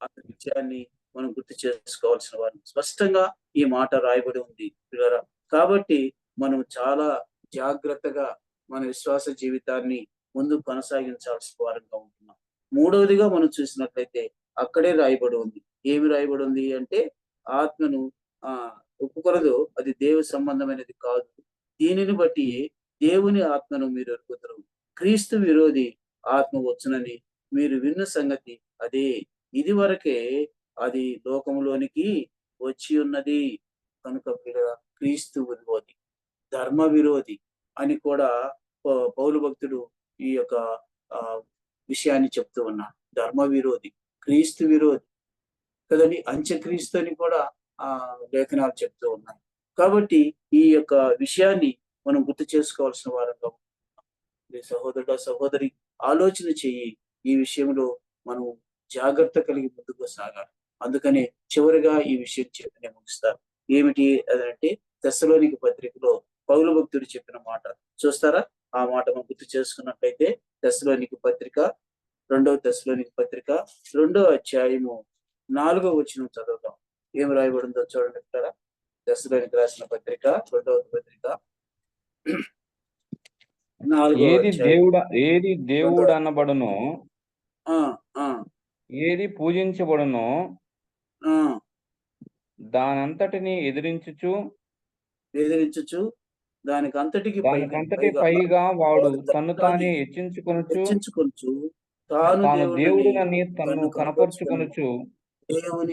అన్న విషయాన్ని మనం గుర్తు చేసుకోవాల్సిన వారు. స్పష్టంగా ఈ మాట రాయబడి ఉంది పిల్లరా. కాబట్టి మనం చాలా జాగ్రత్తగా మన విశ్వాస జీవితాన్ని ముందుకు కొనసాగించాల్సిన వారంగా ఉంటున్నాం. మూడవదిగా మనం చూసినట్లయితే అక్కడే రాయబడి ఉంది. ఏమి రాయబడి ఉంది అంటే ఆత్మను ఒప్పుకొనదు, అది దేవుని సంబంధమైనది కాదు. దీనిని బట్టి దేవుని ఆత్మను మీరు ఎరుగుదురు. క్రీస్తు విరోధి ఆత్మ వచ్చునని మీరు విన్న సంగతి అదే. ఇది వరకే అది లోకములోనికి వచ్చి ఉన్నది. కనుక క్రీస్తు విరోధి, ధర్మ విరోధి అని కూడా పౌలు భక్తుడు ఈ యొక్క విషయాన్ని చెప్తూ ఉన్నాడు. ధర్మ విరోధి, క్రీస్తు విరోధి కదండి, అంత్యక్రీస్తు అని కూడా లేఖనాలు చెప్తూ ఉన్నాయి. కాబట్టి ఈ యొక్క విషయాన్ని మనం గుర్తు చేసుకోవాల్సిన వారంగా సహోదరుడు సహోదరి ఆలోచన చెయ్యి. ఈ విషయంలో మనం జాగ్రత్త కలిగి ముందుకు సాగాలి. అందుకనే చివరిగా ఈ విషయం చెప్పి ముగిస్తారు. ఏమిటి అదంటే తెస్సలోనిక పత్రికలో పౌలు భక్తుడు చెప్పిన మాట చూస్తారా? ఆ మాట మనం గుర్తు చేసుకున్నట్లయితే తెస్సలోనిక పత్రిక 2వ తెస్సలోనిక పత్రిక 2వ అధ్యాయము 4వ వచనం చదువుతాం. ఏం రాయబడిందో చూడండి. తెస్సలోనిక రాసిన పత్రిక 2వ పత్రిక ఏది దేవుడు అనబడునో, ఏది పూజించబడునో దానంతటిని ఎదిరించుచు దానికంతటికి పైగా వాడు తన్ను తానే హెచ్చించుకొనుచు తాను దేవుడునని తన్ను కనపరుచుకొనుచు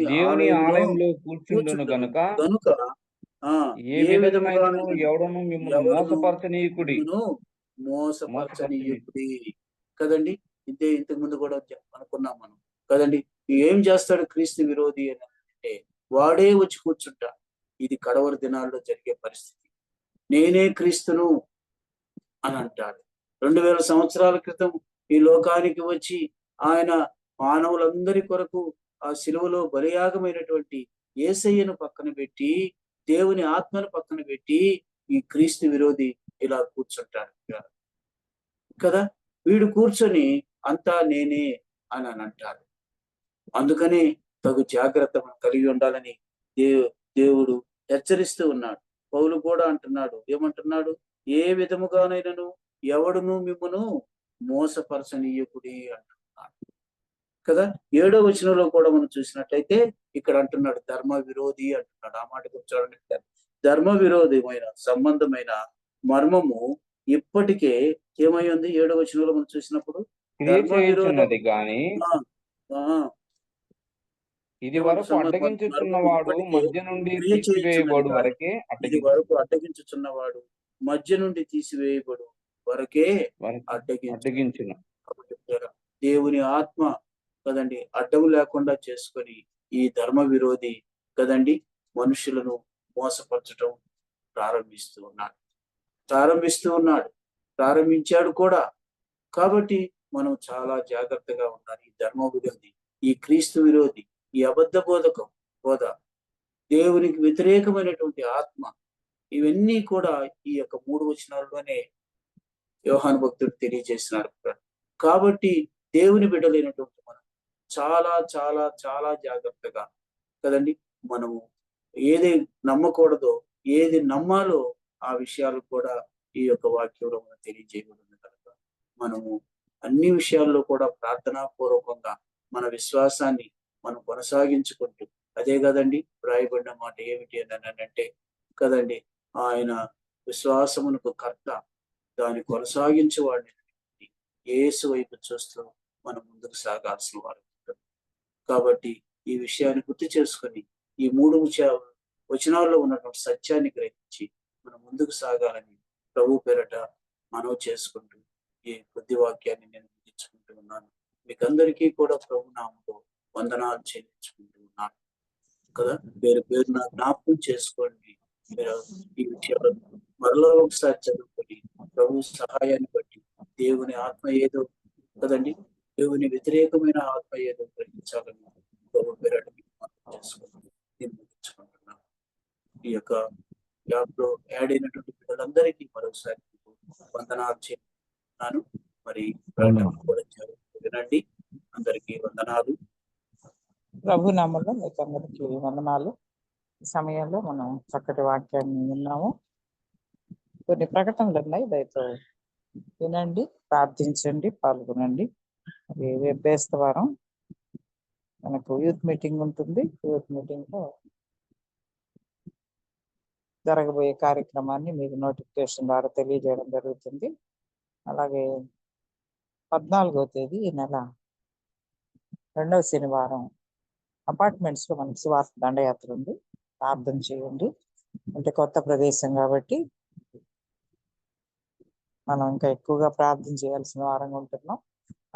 దేవుని ఆలయంలో కూర్చుండును గనుక ఏ విధమైన ఎవడను మిమ్మల్ని మోసపరచనీయకుడి. కదండి. ఇంతకు ముందు కూడా అనుకున్నాం మనం కదండి. ఏం చేస్తాడు క్రీస్తు విరోధి అని అంటే వాడే వచ్చి కూర్చుంటా. ఇది కడవరి దినాల్లో జరిగే పరిస్థితి. నేనే క్రీస్తును అని అంటాడు. 2000 సంవత్సరాల క్రితం ఈ లోకానికి వచ్చి ఆయన మానవులందరి కొరకు ఆ శిలువలో బలియాగమైనటువంటి యేసయ్యను పక్కన పెట్టి, దేవుని ఆత్మను పక్కన పెట్టి ఈ క్రీస్తు విరోధి ఇలా కూర్చుంటాడు కదా. వీడు కూర్చొని అంతా నేనే అని అంటాడు. అందుకని తగు జాగ్రత్త మనం కలిగి ఉండాలని దేవుడు హెచ్చరిస్తూ ఉన్నాడు. పౌలు కూడా అంటున్నాడు. ఏమంటున్నాడు? ఏ విధముగానైనను ఎవడును మిమ్మను మోసపరచనీయకుడి అంటున్నాడు కదా. 7వ వచనంలో కూడా మనం చూసినట్లయితే ఇక్కడ అంటున్నాడు ధర్మ విరోధి అంటున్నాడు. ఆ మాట చూడండి. ధర్మ విరోధమైన సంబంధమైన మర్మము ఇప్పటికే ఏమై ఉంది? 7వ వచనంలో మనం చూసినప్పుడు ధర్మ విరోధి గాని ఇది వరకు అడ్డగించుచున్నవాడు మధ్య నుండి తీసివేయబడు వరకే అడ్డగించుచున్నవాడు మధ్య నుండి తీసివేయబడు వరకే అడ్డగించును. దేవుని ఆత్మ కదండి అడ్డము లేకుండా చేసుకొని ఈ ధర్మ విరోధి కదండి మనుషులను మోసపరచడం ప్రారంభించాడు కూడా. కాబట్టి మనం చాలా జాగ్రత్తగా ఉండాలి. ఈ ధర్మ విరోధి, ఈ క్రీస్తు విరోధి, ఈ అబద్ధ బోధ, దేవునికి వ్యతిరేకమైనటువంటి ఆత్మ, ఇవన్నీ కూడా ఈ యొక్క 3 వచనాల్లోనే యోహాను భక్తుడు తెలియజేసినారు. కాబట్టి దేవుని బిడ్డలైనటువంటి మనం చాలా చాలా చాలా జాగ్రత్తగా కదండి మనము ఏది నమ్మకూడదో, ఏది నమ్మాలో ఆ విషయాలు కూడా ఈ యొక్క వాక్యంలో మనం తెలియజేయబడింది కనుక మనము అన్ని విషయాల్లో కూడా ప్రార్థనాపూర్వకంగా మన విశ్వాసాన్ని మనం కొనసాగించుకుంటూ, అదే కదండి రాయబడిన మాట ఏమిటి అని అంటే కదండి, ఆయన విశ్వాసమునకు కర్త, దాన్ని కొనసాగించేవాడిని యేసు వైపు చూస్తూ మనం ముందుకు సాగాల్సిన వారు. కాబట్టి ఈ విషయాన్ని గుర్తు చేసుకొని ఈ 3 వచనాల్లో ఉన్నటువంటి సత్యాన్ని గ్రహించి మనం ముందుకు సాగాలని ప్రభు పేరట మనవి చేసుకుంటూ ఈ కొద్ది వాక్యాన్ని నేను ముగించుకుంటూ ఉన్నాను. మీకందరికీ కూడా ప్రభు నామములో వందనాలు చెల్లించుకుంటూ ఉన్నాను కదా. పేరు నా జ్ఞాపకం చేసుకోండి. మీరు ఈ విషయాలు మరలా ఒకసారి చదువుకొని ప్రభు సహాయాన్ని బట్టి దేవుని ఆత్మ ఏదో కదండి, దేవుని వ్యతిరేకమైన ఆత్మ ఏదో గ్రహించాలని ప్రభు పేరట చేసుకుంటున్నాను. ఈ యొక్క యాప్ లో యాడ్ అయినటువంటి పిల్లలందరికీ మరొకసారి వందనాలు చేస్తున్నాను. మరి కూడా వినండి. అందరికీ వందనాలు. ప్రభు నామంలో మీకు అందరికీ వందనాలు. ఈ సమయంలో మనం చక్కటి వాక్యాన్ని విన్నాము. కొన్ని ప్రకటనలు ఉన్నాయి, దయతో వినండి, ప్రార్థించండి, పాల్గొనండి. అది రేపు బేస్తవారం మనకు యూత్ మీటింగ్ ఉంటుంది. యూత్ మీటింగ్ లో జరగబోయే కార్యక్రమాన్ని మీకు నోటిఫికేషన్ ద్వారా తెలియజేయడం జరుగుతుంది. అలాగే 14వ తేదీ ఈ నెల 2వ శనివారం అపార్ట్మెంట్స్ లో మనకి సువార్త దండయాత్ర ఉంది. ప్రార్థన చేయండి. అంటే కొత్త ప్రదేశం కాబట్టి మనం ఇంకా ఎక్కువగా ప్రార్థన చేయాల్సిన వారంగా ఉంటున్నాం.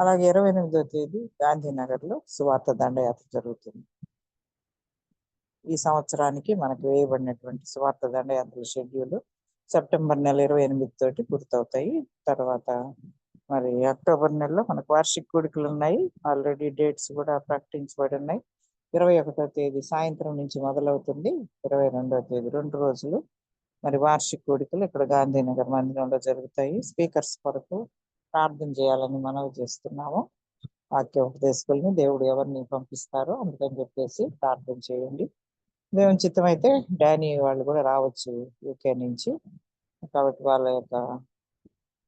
అలాగే 28వ తేదీ గాంధీనగర్ లో సువార్త దండయాత్ర జరుగుతుంది. ఈ సంవత్సరానికి మనకు వేయబడినటువంటి సువార్త దండయాత్ర షెడ్యూల్ సెప్టెంబర్ నెల 28 తోటి పూర్తవుతాయి. తర్వాత మరి అక్టోబర్ నెలలో మనకు వార్షిక కూడికలు ఉన్నాయి. ఆల్రెడీ డేట్స్ కూడా ప్రకటించబడి ఉన్నాయి. 21వ తేదీ సాయంత్రం నుంచి మొదలవుతుంది. 22వ తేదీ 2 రోజులు మరి వార్షిక కూడికలు ఇక్కడ గాంధీనగర్ మందిరంలో జరుగుతాయి. స్పీకర్స్ కొరకు ప్రార్థన చేయాలని మనవి చేస్తున్నాము. వాక్య ఉపదేశకుల్ని దేవుడు ఎవరిని పంపిస్తారో అందుకని చెప్పేసి ప్రార్థన చేయండి. దేవుని చిత్తం అయితే డానీ వాళ్ళు కూడా రావచ్చు యూకే నుంచి. కాబట్టి వాళ్ళ యొక్క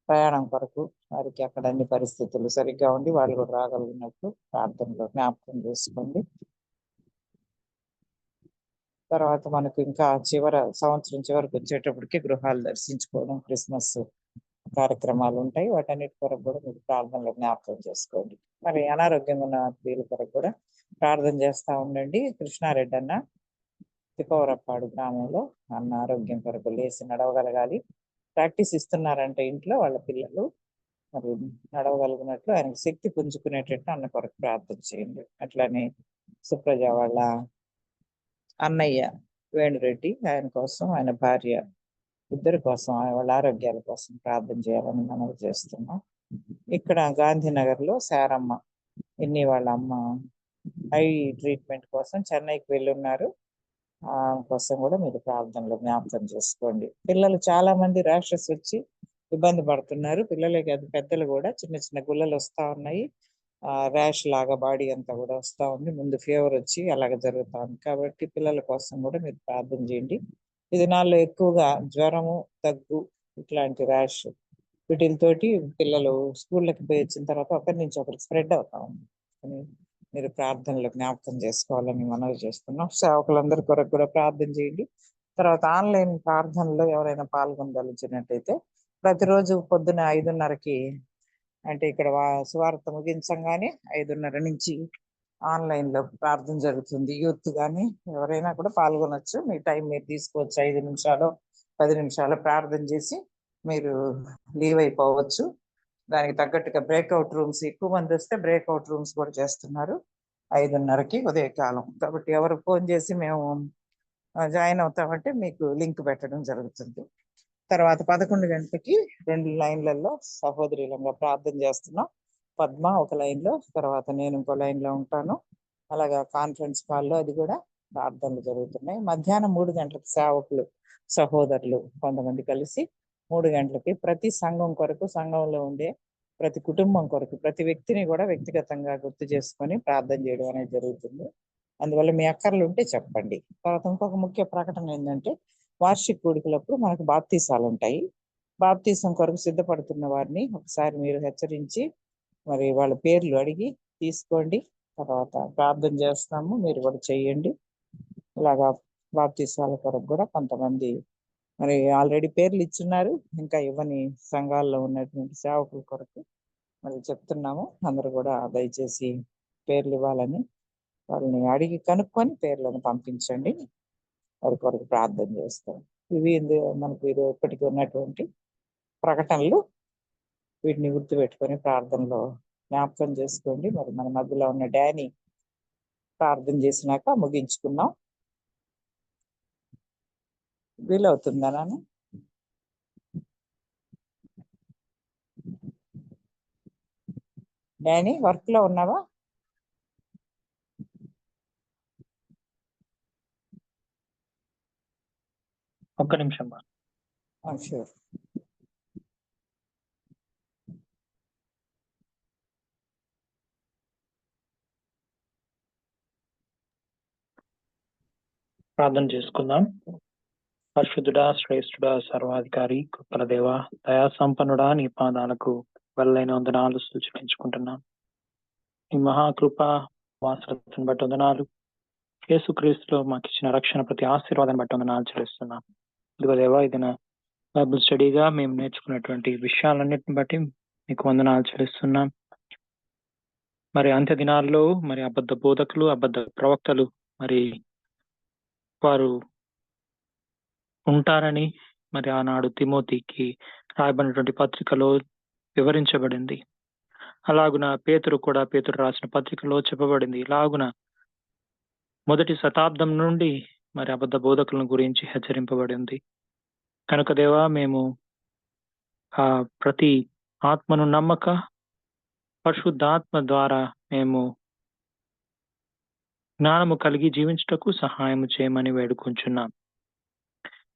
ప్రయాణం కొరకు వారికి అక్కడ అన్ని పరిస్థితులు సరిగ్గా ఉండి వాళ్ళు కూడా రాగలిగినట్లు ప్రార్థనలో జ్ఞాపకం చేసుకోండి. తర్వాత మనకు ఇంకా సంవత్సరం చివరికి వచ్చేటప్పటికి గృహాలు దర్శించుకోవడం, క్రిస్మస్ కార్యక్రమాలు ఉంటాయి. వాటన్నిటి కొరకు కూడా మీరు ప్రార్థనలో జ్ఞాపకం చేసుకోండి. మరి అనారోగ్యంగా ఉన్న స్త్రీల కొరకు కూడా ప్రార్థన చేస్తూ ఉండండి. కృష్ణారెడ్డి అన్న తిపవరపాడు గ్రామంలో అన్న ఆరోగ్యం కొరకు లేచి నడవగలగాలి. ప్రాక్టీస్ ఇస్తున్నారంటే ఇంట్లో వాళ్ళ పిల్లలు మరి నడవగలిగినట్లు ఆయనకు శక్తి పుంజుకునేటట్టు అన్న కొరకు ప్రార్థన చేయండి. అట్లానే సుప్రజ వాళ్ళ అన్నయ్య వేణురెడ్డి, ఆయన కోసం, ఆయన భార్య ఇద్దరి కోసం, వాళ్ళ ఆరోగ్యాల కోసం ప్రార్థన చేయాలని మనం చేస్తున్నాం. ఇక్కడ గాంధీనగర్ లో శారమ్మ ఇన్ని వాళ్ళ అమ్మ ఐ ట్రీట్మెంట్ కోసం చెన్నైకి వెళ్ళి ఉన్నారు. ఆ కోసం కూడా మీరు ప్రార్థనలో జ్ఞాపకం చేసుకోండి. పిల్లలు చాలా మంది ర్యాషెస్ వచ్చి ఇబ్బంది పడుతున్నారు. పిల్లలే కాదు పెద్దలు కూడా చిన్న చిన్న గుల్లలు వస్తా ఉన్నాయి. ర్యాష్ లాగా బాడీ అంతా కూడా వస్తూ ఉంది. ముందు ఫీవర్ వచ్చి అలాగ జరుగుతా ఉంది. కాబట్టి పిల్లల కోసం కూడా మీరు ప్రార్థన చేయండి. ఈ దినాల్లో ఎక్కువగా జ్వరము, దగ్గు, ఇట్లాంటి ర్యాష్ వీటితోటి పిల్లలు స్కూళ్ళకి పోయి వచ్చిన తర్వాత ఒకరి నుంచి ఒకరికి స్ప్రెడ్ అవుతా ఉంది. మీరు ప్రార్థనలో జ్ఞాపకం చేసుకోవాలని మనవి చేస్తున్నాం. సేవకులందరి కొరకు కూడా ప్రార్థన చేయండి. తర్వాత ఆన్లైన్ ప్రార్థనలో ఎవరైనా పాల్గొనదలిచినట్టయితే ప్రతిరోజు పొద్దున 5:30కి అంటే ఇక్కడ సువార్త ముగించంగానే 5:30 నుంచి ఆన్లైన్ లో ప్రార్థన జరుగుతుంది. యూత్ కానీ ఎవరైనా కూడా పాల్గొనొచ్చు. మీ టైం మీరు తీసుకోవచ్చు. 5 నిమిషాలు 10 నిమిషాలు ప్రార్థన చేసి మీరు లీవ్ అయిపోవచ్చు. దానికి తగ్గట్టుగా బ్రేక్అవుట్ రూమ్స్ ఎక్కువ మంది వస్తే బ్రేక్అవుట్ రూమ్స్ కూడా చేస్తున్నారు 5:30కి ఉదయకాలం. కాబట్టి ఎవరు ఫోన్ చేసి మేము జాయిన్ అవుతామంటే మీకు లింక్ పెట్టడం జరుగుతుంది. తర్వాత 11 గంటలకి 2 లైన్లలో సహోదరులంగా ప్రార్థన చేస్తున్నాం. పద్మ ఒక లైన్ లో, తర్వాత నేను ఇంకో లైన్ లో ఉంటాను. అలాగా కాన్ఫరెన్స్ కాల్లో అది కూడా ప్రార్థనలు జరుగుతున్నాయి. మధ్యాహ్నం 3 గంటలకు సేవకులు సహోదరులు కొంతమంది కలిసి 3 గంటలకి ప్రతి సంఘం కొరకు, సంఘంలో ఉండే ప్రతి కుటుంబం కొరకు, ప్రతి వ్యక్తిని కూడా వ్యక్తిగతంగా గుర్తు చేసుకొని ప్రార్థన చేయడం అనేది జరుగుతుంది. అందువల్ల మీ అక్కర్లు ఉంటే చెప్పండి. తర్వాత ఇంకొక ముఖ్య ప్రకటన ఏంటంటే వార్షిక కూడికలప్పుడు మనకు బాప్తీసాలు ఉంటాయి. బాప్తీసం కొరకు సిద్ధపడుతున్న వారిని ఒకసారి మీరు హెచ్చరించి మరి వాళ్ళ పేర్లు అడిగి తీసుకోండి. తర్వాత ప్రార్థన చేస్తాము, మీరు కూడా చెయ్యండి. ఇలాగా బాప్తీసాల కొరకు కూడా కొంతమంది మరి ఆల్రెడీ పేర్లు ఇచ్చున్నారు. ఇంకా ఇవ్వని సంఘాల్లో ఉన్నటువంటి సేవకుల కొరకు మరి చెప్తున్నాము. అందరూ కూడా దయచేసి పేర్లు ఇవ్వాలని వాళ్ళని అడిగి కనుక్కొని పేర్లను పంపించండి. వారి కొరకు ప్రార్థన చేస్తాం. ఇవి మనకు ఇది ఇప్పటికీ ఉన్నటువంటి ప్రకటనలు. వీటిని గుర్తుపెట్టుకొని ప్రార్థనలో జ్ఞాపకం చేసుకోండి. మరి మన మధ్యలో ఉన్న డానీ ప్రార్థన చేసినాక ముగించుకున్నాం. వీలవుతుందా నాన్న? డానీ వర్క్ లో ఉన్నావా? ఒక్క నిమిషం. షూర్. ప్రార్థన చేసుకుందాం. పరిశుద్ధుడా, శ్రేష్ఠుడా, సర్వాధికారి, కృపల దేవ, దయా సంపన్నుడా, నీ పాదాలకు వెళ్ళైన వందనాలు సూచించుకుంటున్నాం. నీ మహాకృప వాసనను బట్టి వందనాలు. యేసుక్రీస్తులో మాకు ఇచ్చిన రక్షణ ప్రతి ఆశీర్వాదాన్ని బట్టి వందనాలు చెల్లిస్తున్నాం. ఇదిగో దేవా, ఇది నా బైబుల్ స్టడీగా మేము నేర్చుకున్నటువంటి విషయాలన్నిటిని బట్టి మీకు వందనాలు చెల్లిస్తున్నాం. మరి అంత్య దినాల్లో మరి అబద్ధ బోధకులు, అబద్ధ ప్రవక్తలు మరి వారు ఉంటారని మరి ఆనాడు తిమోతికి రాయబడినటువంటి పత్రికలో వివరించబడింది. అలాగున పేతురు రాసిన పత్రికలో చెప్పబడింది. ఇలాగున మొదటి శతాబ్దం నుండి మరి అబద్ధ బోధకులను గురించి హెచ్చరింపబడింది. కనుక దేవా, మేము ప్రతి ఆత్మను నమ్మక పరిశుద్ధాత్మ ద్వారా మేము జ్ఞానము కలిగి జీవించుటకు సహాయం చేయమని వేడుకుంటున్నాం.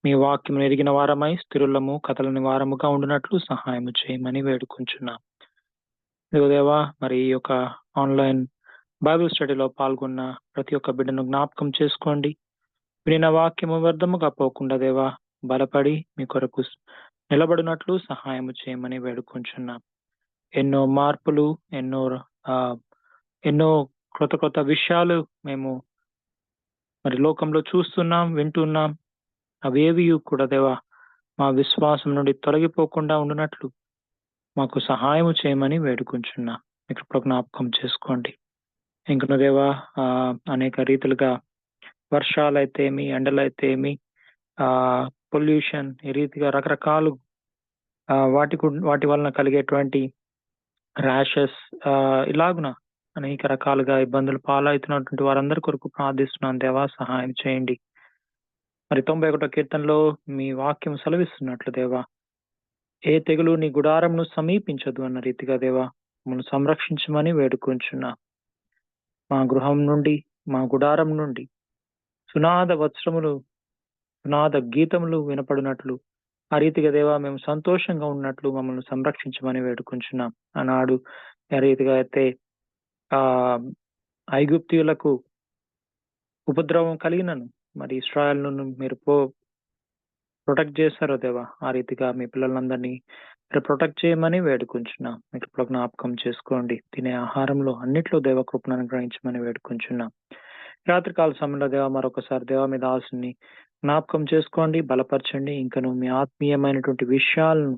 మీ వాక్యం ఎరిగిన వారమై స్థిరులము కథలని వారముగా ఉండినట్లు సహాయం చేయమని వేడుకుంటున్నాం. దేవా, మరి ఈ యొక్క ఆన్లైన్ బైబిల్ స్టడీలో పాల్గొన్న ప్రతి ఒక్క బిడ్డను జ్ఞాపకం చేసుకోండి. వినిన వాక్యము వ్యర్థముగా పోకుండా దేవా, బలపడి మీ కొరకు నిలబడినట్లు సహాయం చేయమని వేడుకుంటున్నాం. ఎన్నో మార్పులు, ఎన్నో కొత్త విషయాలు మేము మరి లోకంలో చూస్తున్నాం, వింటున్నాం. అవేవి కూడా దేవా, మా విశ్వాసం నుండి తొలగిపోకుండా ఉండినట్లు మాకు సహాయం చేయమని వేడుకుంటున్నాం. ఇక్కడ జ్ఞాపకం చేసుకోండి. ఇంకను దేవా, అనేక రీతిలుగా వర్షాలైతేమి, ఎండలైతేమి, పొల్యూషన్, ఈ రీతిగా రకరకాలు వాటి వలన కలిగేటువంటి ర్యాషెస్, ఇలాగున అనేక రకాలుగా ఇబ్బందులు పాలవుతున్నటువంటి వారందరి కొరకు ప్రార్థిస్తున్నాను. దేవా, సహాయం చేయండి. మరి 91వ కీర్తనలో మీ వాక్యం సెలవిస్తున్నట్లు దేవా, ఏ తెగులు నీ గుడారంను సమీపించదు అన్న రీతిగా దేవా మమ్మల్ని సంరక్షించమని వేడుకుంటున్నా. మా గృహం నుండి, మా గుడారం నుండి సునాద వస్త్రములు, సునాద గీతములు వినపడినట్లు ఆ రీతిగా దేవా మేము సంతోషంగా ఉన్నట్లు మమ్మల్ని సంరక్షించమని వేడుకుంటున్నాం. ఆనాడు ఏ రీతిగా అయితే ఐగుప్తీయులకు ఉపద్రవం కలిగినను మరి ఇశ్రాయేలును మీరు ప్రొటెక్ట్ చేశారో దేవా, ఆ రీతిగా మీ పిల్లలందరినీ మీరు ప్రొటెక్ట్ చేయమని వేడుకుంటున్నాం. మీకు జ్ఞాపకం చేసుకోండి. తినే ఆహారంలో అన్నిట్లో దేవ కృపను అనుగ్రహించమని వేడుకుంటున్నాం. రాత్రికాల సమయంలో దేవా మరొకసారి దేవా మీ దాసుని జ్ఞాపకం చేసుకోండి, బలపరచండి. ఇంకను మీ ఆత్మీయమైనటువంటి విషయాలను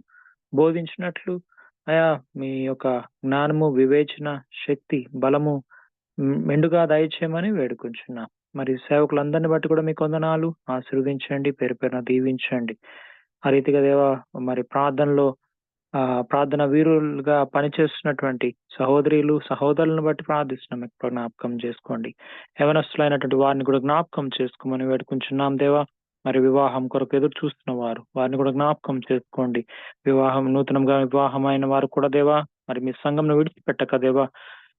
బోధించినట్లు అయా మీ యొక్క జ్ఞానము, వివేచన, శక్తి, బలము మెండుగా దయచేయమని వేడుకుంటున్నాం. మరి సేవకులందరిని బట్టి కూడా మీకు వందనాలు. ఆశీర్వదించండి, పేరు పేరున దీవించండి. ఆ రీతిగా దేవా మరి ప్రార్థన వీరులుగా పనిచేస్తున్నటువంటి సహోదరులను బట్టి ప్రార్థిస్తున్నాం. మీకు జ్ఞాపకం చేసుకోండి. యవనస్తులైనటువంటి వారిని కూడా జ్ఞాపకం చేసుకోమని వేడుకుంటున్నాం దేవా. మరి వివాహం కొరకు ఎదురు చూస్తున్న వారిని కూడా జ్ఞాపకం చేసుకోండి. నూతనంగా వివాహమైన వారు కూడా దేవా మరి మీ సంఘంను విడిచిపెట్టక దేవా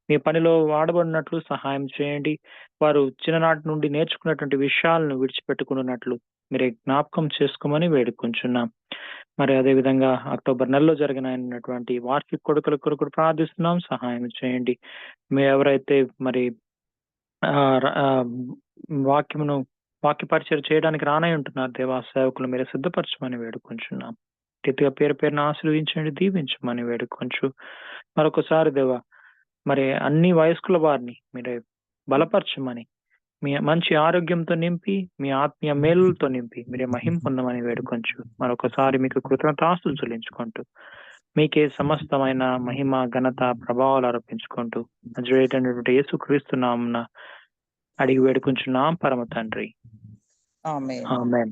మీ పనిలో వాడబడినట్లు సహాయం చేయండి. వారు చిన్ననాటి నుండి నేర్చుకున్నటువంటి విషయాలను విడిచిపెట్టుకున్నట్లు మీరే జ్ఞాపకం చేసుకోమని వేడుకుంటున్నాం. మరి అదేవిధంగా అక్టోబర్ నెలలో జరిగినటువంటి వార్షిక కొడుకుల కొరకు ప్రార్థిస్తున్నాం. సహాయం చేయండి. మీరు ఎవరైతే మరి వాక్య పరిచయం చేయడానికి రానై ఉంటున్నారు దేవా, సేవకులు మీరు సిద్ధపరచమని వేడుకుంటున్నాం. రీతిగా పేరు పేరును ఆశీర్వదించండి, దీవించమని వేడుకొంచు. మరొకసారి దేవా మరి అన్ని వయస్కుల వారిని మీరే బలపరచమని, మీ మంచి ఆరోగ్యంతో నింపి, మీ ఆత్మీయ మేలులతో నింపి మీరే మహిమ పొందమని వేడుకొంచు. మరొకసారి మీకు కృతజ్ఞతాస్తులు చెల్లించుకుంటూ మీకే సమస్తమైన మహిమ, ఘనత, ప్రభావాలు అర్పించుకుంటూ నజరేయుడైనటువంటి యేసుక్రీస్తు నామమున అడిగి వేడుకుంటున్నాం పరమ తండ్రి. Amen. Amen.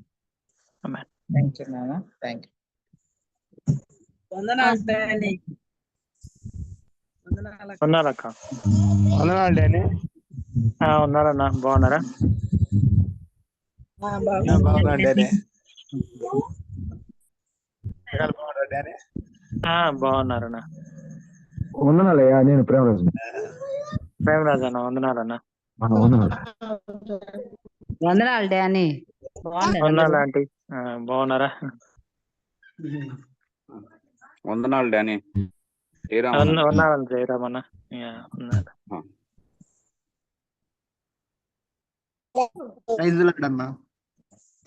Amen. Thank you నాన్న. Thank you. ఉన్నారక్క? వందనాలు డాడీ. ఉన్నారన్నా. బాగున్నారా? బాగున్నా డాడీ. బాగున్నారా డాడీ? బాగున్నారన్నా. వందనాలయ్యా. నేను ప్రేమరాజు. ప్రేమరాజు అన్న వందనాలన్నా. వందనాలు డానీ. వందనాలు ఆంటీ. బాగున్నారా? వందనాలు డానీ. వందనాలు జయరామన్న. ఉన్నారు.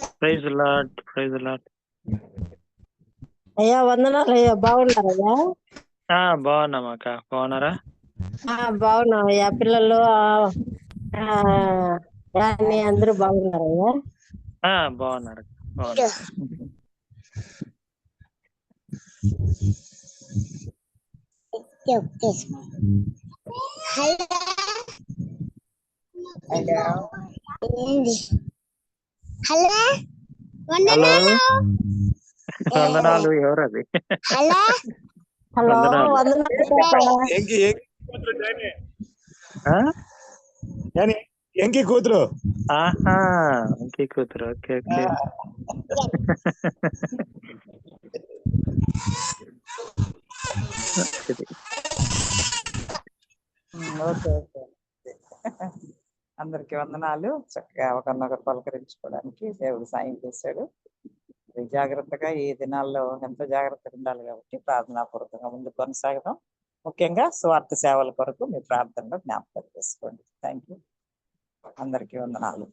Praise Lord, praise Lord. అయ్యా వందనాలు అయ్యా, బాగున్నారయ్యా? బాగున్నాం అక్క, బాగున్నారా? బాగున్నాం అయ్యా. పిల్లలు యాని అందరూ బాగున్నారయ్యా? బాగున్నారు, బాగున్నారు. హలో హలో, వందనాలు. ఎవరది? హలో వందనాలు. ఎంకి కూతురు. ఆహా, ఇంకే కూతురు. Okay okay. Okay okay. అందరికి వందనాలు. చక్కగా ఒకరినొకరు పలకరించుకోవడానికి దేవుడు సాయం చేశాడు. జాగ్రత్తగా ఈ దినాల్లో ఎంతో జాగ్రత్తగా ఉండాలి కాబట్టి ప్రార్థనాపూర్వకంగా ముందు కొనసాగడం. ముఖ్యంగా స్వార్థ సేవల కొరకు మీ ప్రార్థనలో జ్ఞాపకం చేసుకోండి. Thank you. అందరికీ వందనాలు.